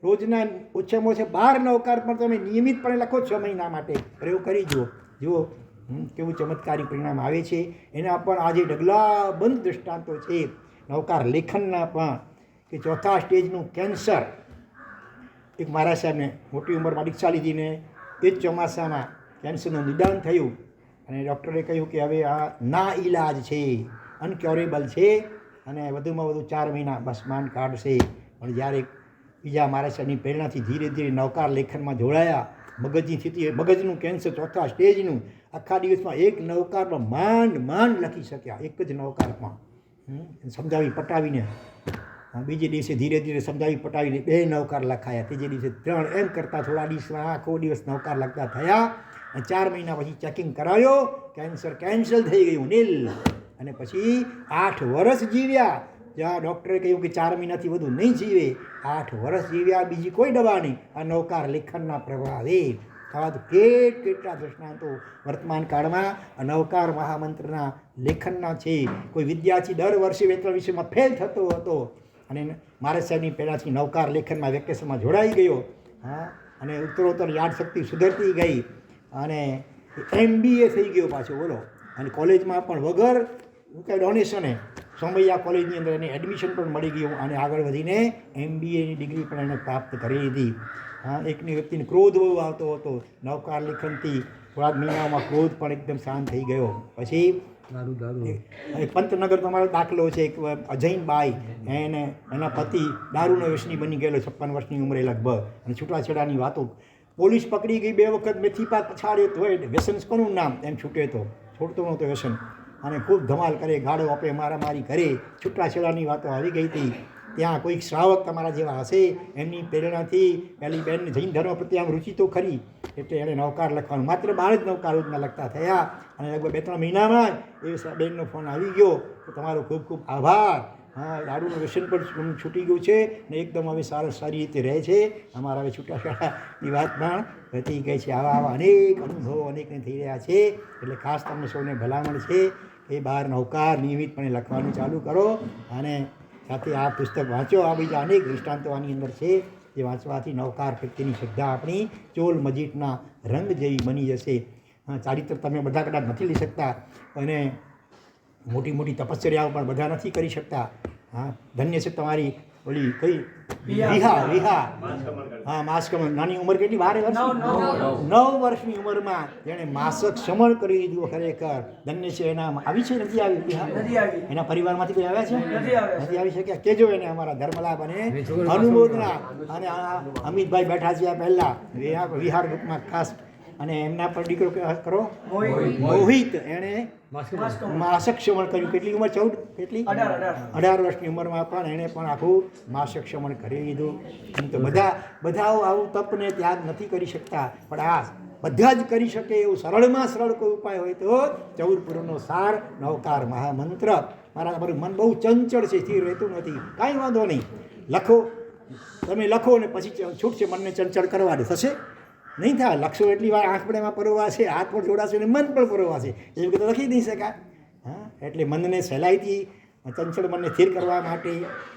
રોજના ઓછામાં ઓછા 12 નવકાર પણ તમે નિયમિતપણે લખો 6 મહિના માટે, પ્રયોગ કરી જુઓ કેવું ચમત્કારી પરિણામ આવે છે. એના પણ આજે ઢગલાબંધ દૃષ્ટાંતો છે નવકાર લેખનના પણ. કે 4થા સ્ટેજનું કેન્સર, એક મારા સાહેબને મોટી ઉંમરમાં દીક્ષા લીધીને એ જ ચોમાસામાં કેન્સરનું નિદાન થયું અને ડૉક્ટરે કહ્યું કે હવે આ ના ઈલાજ છે, અનક્યોરેબલ છે અને વધુમાં વધુ 4 મહિના બસ માંડ કાઢશે. પણ જ્યારે બીજા મારા સાહેબની પ્રેરણાથી ધીરે ધીરે નવકાર લેખનમાં જોડાયા, મગજની સ્થિતિ, મગજનું કેન્સર 4થા સ્ટેજનું, આખા દિવસમાં એક નવકારમાં માંડ લખી શક્યા, એક જ નવકારમાં સમજાવી પટાવીને. બીજે દિવસે ધીરે ધીરે સમજાવી પટાવીને 2 નવકાર લખાયા, ત્રીજે દિવસે 3, એમ કરતાં થોડા દિવસમાં આખો દિવસ નવકાર લખતા થયા. અને 4 મહિના પછી ચેકિંગ કરાયો, કેન્સર કેન્સલ થઈ ગયું, નીલ. અને પછી 8 વર્ષ જીવ્યા. જ્યાં ડૉક્ટરે કહ્યું કે 4 મહિનાથી વધુ નહીં જીવે, 8 વર્ષ જીવ્યા, બીજી કોઈ દવા નહીં, આ નવકાર લેખનના પ્રભાવે. આવા તો કેટલા દૃષ્ટાંતો વર્તમાન કાળમાં નવકાર મહામંત્રના લેખનના છે. કોઈ વિદ્યાર્થી દર વર્ષે 2-3 વિષયમાં ફેલ થતો હતો અને મારા સાહેબની પહેલાંથી નવકાર લેખનમાં વેકેશનમાં જોડાઈ ગયો. હા અને ઉત્તરોત્તર યાદશક્તિ સુધરતી ગઈ અને MBA થઈ ગયો પાછો બોલો. અને કોલેજમાં પણ વગર ડોનેશને સોમૈયા કોલેજની અંદર એને એડમિશન પણ મળી ગયું અને આગળ વધીને MBAની ડિગ્રી પણ એને પ્રાપ્ત કરી લીધી. હા એકની વ્યક્તિને ક્રોધ બહુ આવતો હતો, નવકાર લેખનથી થોડા મહિનાઓમાં ક્રોધ પણ એકદમ શાંત થઈ ગયો. પછી પંતનગર તમારો દાખલો છે, એક અજયનબાઈ, એના પતિ દારૂનો વ્યસની બની ગયેલો 56 વર્ષની ઉંમરે લગભગ, અને છૂટાછેડાની વાતો. પોલીસ પકડી ગઈ 2 વખત, મેથી પાક પછાડ્યો તો વ્યસન કોનું નામ એમ છૂટે તો છોડતો નહોતો વ્યસન. અને ખૂબ ધમાલ કરે, ગાળો આપે, મારામારી કરે, છૂટાછેડાની વાતો આવી ગઈ હતી. ત્યાં કોઈક શ્રાવક તમારા જેવા હશે, એમની પ્રેરણાથી પેલી બેનને જૈન ધર્મ પ્રત્યે આમ રુચિ તો ખરી, એટલે એણે નવકાર લખવાનું, માત્ર 12 જ નવકાર રોજના લખતા થયા. અને લગભગ 2-3 મહિનામાં એ બેનનો ફોન આવી ગયો તો તમારો ખૂબ ખૂબ આભાર. હા, દારૂનું વ્યસન પણ છૂટી ગયું છે ને એકદમ હવે સારી રીતે રહે છે. અમારા હવે છૂટાછેડાની વાત પણ વધી ગઈ છે. આવા અનેક અનુભવો અનેકને થઈ રહ્યા છે. એટલે ખાસ તમને સૌને ભલામણ છે કે 12 નવકાર નિયમિતપણે લખવાનું ચાલુ કરો અને સાથે આ પુસ્તક વાંચો. આ બીજા અનેક દૃષ્ટાંતો આની અંદર છે જે વાંચવાથી નવકાર પ્રત્યેની શ્રદ્ધા આપણી ચોલ મજીટના રંગ જેવી બની જશે. ચારિત્ર તમે બધા કદાચ નથી લઈ શકતા અને મોટી મોટી તપશ્ચર્યાઓ પણ બધા નથી કરી શકતા. હા, ધન્ય છે તમારી ઓલી કઈ વિહા હા, માસકમણ. નાની ઉંમર કેટલી? 12 વર્ષ, 9 વર્ષની ઉંમરમાં જેણે માસક શમન કરી દીધું. ખરેખર ધન્ય છે. એના આવી છે નથી આવી વિહા? એના પરિવારમાંથી કોઈ આવ્યા છે? નથી આવી શક્યા? કેજો એને અમારા ધર્મલાભ અને અનુમોદના. અને આ અમિતભાઈ બેઠા છે આ પહેલા વિહાર ગ્રુપમાં ખાસ, અને એમના પર દીકરો કરો મોહિત, એણે માસક શમન કર્યું. કેટલી ઉંમર? 14? કેટલી? 18 વર્ષની ઉંમરમાં પણ એણે પણ આખું માસક શમન કરી લીધું. એમ તો બધા આવું તપને ત્યાગ નથી કરી શકતા, પણ આ બધા જ કરી શકે એવું સરળમાં સરળ કોઈ ઉપાય હોય તો 14 પુરનો સાર નવકાર મહામંત્ર. મારું મન બહુ ચંચળ છે, સ્થિર રહેતું નથી. કાંઈ વાંધો નહીં, લખો. તમે લખો ને પછી છૂટશે મનને ચંચળ કરવા દે, થશે નહીં થાય. લખશો એટલી વાર આંખ પણ એમાં પરોવાશે, હાથ પણ જોડાશે અને મન પણ પરોવાશે. એમ કે તો લખી નહીં શકાય. હા, એટલે મનને સહેલાઈથી ચંચળ મનને સ્થિર કરવા માટે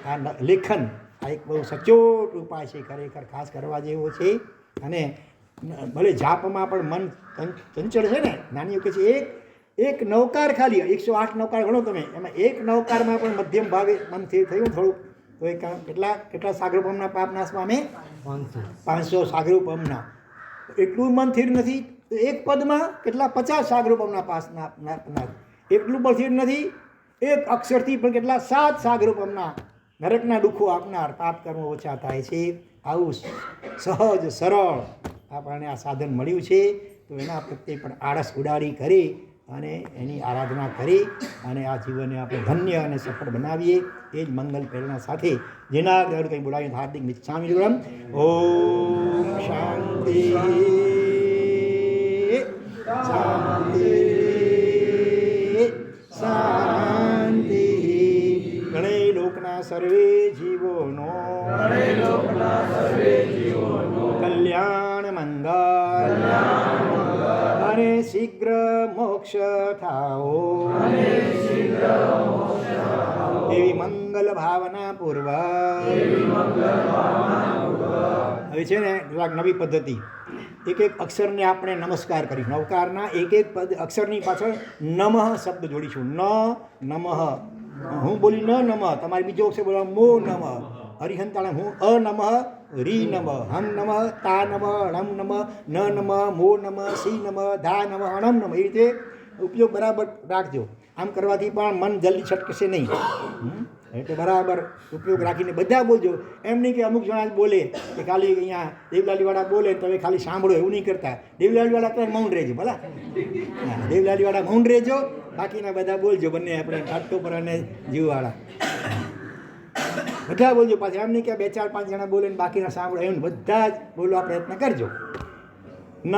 આ લેખન આ એક બહુ સચોટ ઉપાય છે. ખરેખર ખાસ કરવા જેવો છે. અને ભલે જાપમાં પણ મન ચંચળ છે ને, નાનીઓ કહે છે એક નવકાર ખાલી 108 નવકાર ગણો તમે, એમાં એક નવકારમાં પણ મધ્યમ ભાવે મન સ્થિર થયું થોડુંક તો એ કેટલા સાગરોપમના પાપ નાશ પામે? 500 સાગરોપમના. એટલું મન સ્થિર નથી તો એક પદમાં કેટલા? 50 સાગરોપમના પાસ નાશ. એટલું પણ સ્થિર નથી, એક અક્ષરથી પણ કેટલા? 7 સાગરોપમના નરકના દુઃખો આપનાર પાપ કર્મો ઓછા થાય છે. આવું સહજ સરળ આપણને આ સાધન મળ્યું છે. તો એના પ્રત્યે પણ આળસ ઉડાડી કરી અને એની આરાધના કરી અને આ જીવનને આપણે ધન્ય અને સફળ બનાવીએ. એ જ મંગલ પ્રેરણા સાથે જેના દર કંઈ બોલાવીને હાર્દિક મિચ્છામી દુર્ગમ. ઓમ શાંતિ શાંતિ શાંતિ. ગણે લોકના સર્વે જીવોનો કલ્યાણ મંગલ અને શીઘ્ર મોક્ષ થાઓ એવી મંગલ ભાવના પૂર્વક. હવે છે ને નવી પદ્ધતિ, એક અક્ષરને આપણે નમસ્કાર કરી. નવકારના એક પદ અક્ષરની પાછળ નમઃ શબ્દ જોડીશું. ન નમઃ, હું બોલી ન નમઃ, તમારે બીજો અક્ષર બોલવા મો નમઃ. હરિહંતાણા હું અ નમઃ રી નમઃ, હમ નમઃ તા નમઃ ણમ નમઃ ન નમઃ મો નમઃ સી નમઃ ધા નમઃ અણમ નમઃ. એ રીતે ઉપયોગ બરાબર રાખજો. આમ કરવાથી પણ મન જલ્દી છટકશે નહીં. એટલે બરાબર ઉપયોગ રાખીને બધા બોલજો. એમ નહીં કે અમુક જણા જ બોલે કે ખાલી અહીંયા દેવલાલીવાળા બોલે તમે ખાલી સાંભળો, એવું નહીં કરતા. દેવલાલીવાળા તો મૌન રહેજો ભલા. હા, દેવલાલીવાળા મૌન રહેજો, બાકીના બધા બોલજો. બંને આપણે કાટકોપર અને જીવવાળા બધા બોલજો. પાછા એમ નહીં કે 2-4-5 જણા બોલે ને બાકીના સાંભળો, એમ બધા જ બોલવા પ્રયત્ન કરજો. ન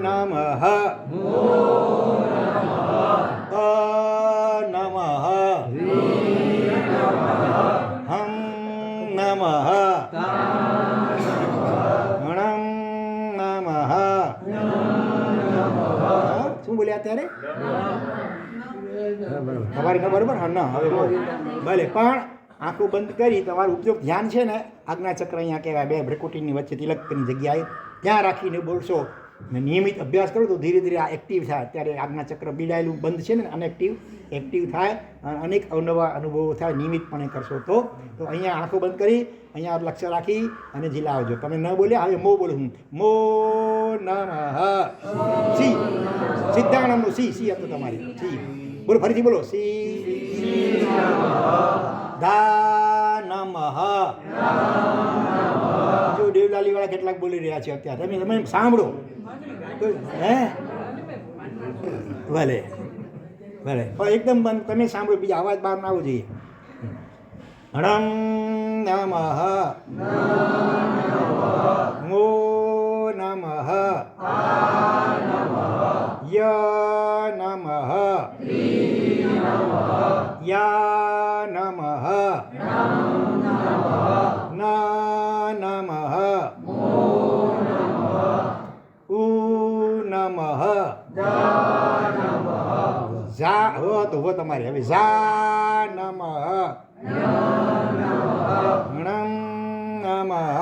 નમઃ અ નમઃ હમ નમઃ ણમ નમઃ. શું બોલ્યા અત્યારે? તમારી ખબર બરાબર? હા, ના હવે ભલે પણ આંખો બંધ કરી તમારું ઉપયોગ ધ્યાન છે ને, આજ્ઞાચક્ર અહીંયા કહેવાય 2 ભ્રકુટીની વચ્ચે તિલકની જગ્યાએ ત્યાં રાખીને બોલશો ને નિયમિત અભ્યાસ કરો તો ધીરે ધીરે આ એક્ટિવ થાય. અત્યારે આજ્ઞાચક્ર બીડાયેલું બંધ છે ને, અનએક્ટિવ એક્ટિવ થાય. અનેક અવનવા અનુભવો થાય નિયમિતપણે કરશો તો. અહીંયા આંખો બંધ કરી અહીંયા લક્ષ્ય રાખી અને ઝીલાવજો. તમે ન બોલ્યા, હવે મો બોલું હું. મો નમઃ સી, સિદ્ધાણમનું સી હતું તમારી સી. બોલો ફરીથી બોલો. સી ધા નમઃ. જો દેવલાલીવાળા કેટલાક બોલી રહ્યા છે અત્યારે, તમે સાંભળો. હે ભલે ભલે પણ એકદમ બંધ. તમે સાંભળો, બીજા અવાજ બહાર ના આવવો જોઈએ. ણં નમઃ ङો નમઃ ય નમઃ યા નમઃ ન નમઃ ઉ નમઃ ઝા તો તમારી હવે ઝા નમઃ ણં નમઃ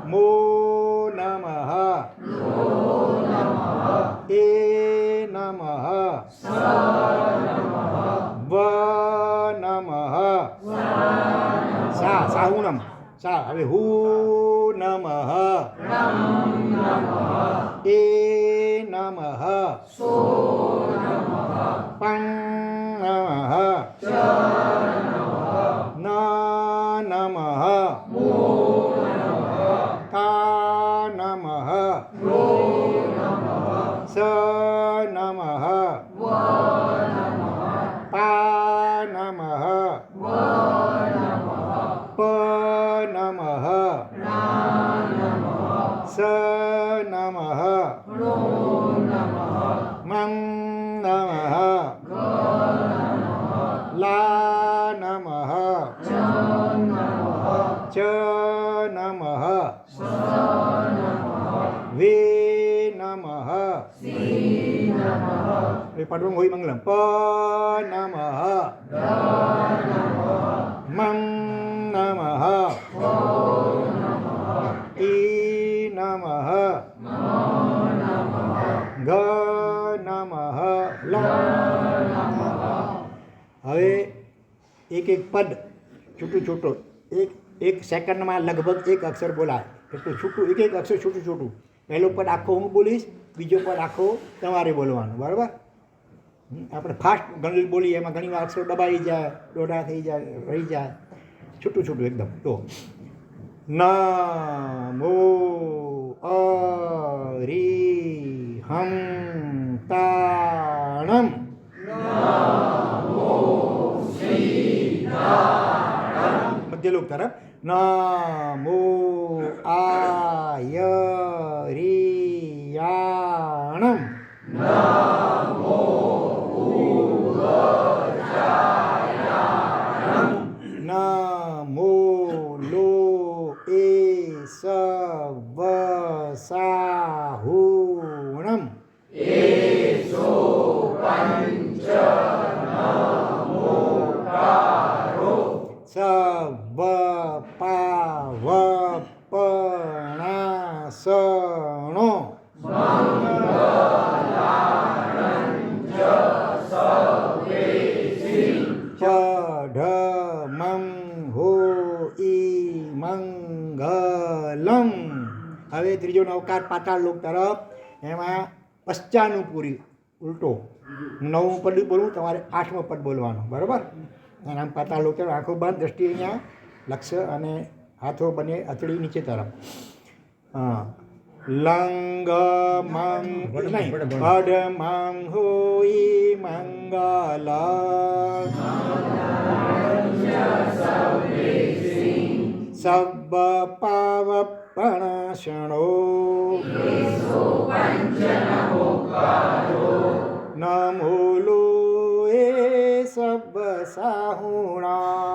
મો નમઃ એ નમઃ વ નમઃ સાહુ નમઃ સા હવે હુ નમઃ એ નમઃ પં નમઃ ન નમઃ કા નમઃ સ નમઃ પા નમઃ પ નમઃ સ નમઃ મં નમઃ લા નમઃ ચ નમઃ વે નમઃ padung hoi manglam pa namaha mang namaha i namaha ga namaha la હવે એક એક પદ છૂટું છૂટું એક સેકન્ડમાં લગભગ એક અક્ષર બોલાય એટલું છૂટું એક એક અક્ષર છૂટું છૂટું પહેલો પદ આખો હું બોલીશ બીજો પદ આખો તમારે બોલવાનું બરાબર આપણે ફાસ્ટ ગણિત બોલીએ એમાં ઘણી વાર અક્ષરો દબાઈ જાય દોઢા થઈ જાય રહી જાય છૂટું છૂટું એકદમ તો નમો અરિહં તાણમ મધ્ય લોક તરફ નમો આયરિયાણમ નમો લો એ સવસાહુણમ સવ પાવ પણાસણો ચઢમં હો ઈ મંગલમ હવે ત્રીજો નવકાર પાતાળ લોક તરફ એમાં પશ્ચાનુપૂરી ઉલટો નવમું પદ બોલવું તમારે આઠમું પદ બોલવાનું બરાબર અને આમ પાતાળ લોક તરફ આંખો બંધ દ્રષ્ટિ અહીંયા લક્ષ્ય અને હાથો બને અથડી નીચે તરફ લંગ મંગ નહીં પડ મંગ હોઈ મંગલ સબ પાવ પણષણો નમો લો એ સબ સાહુણા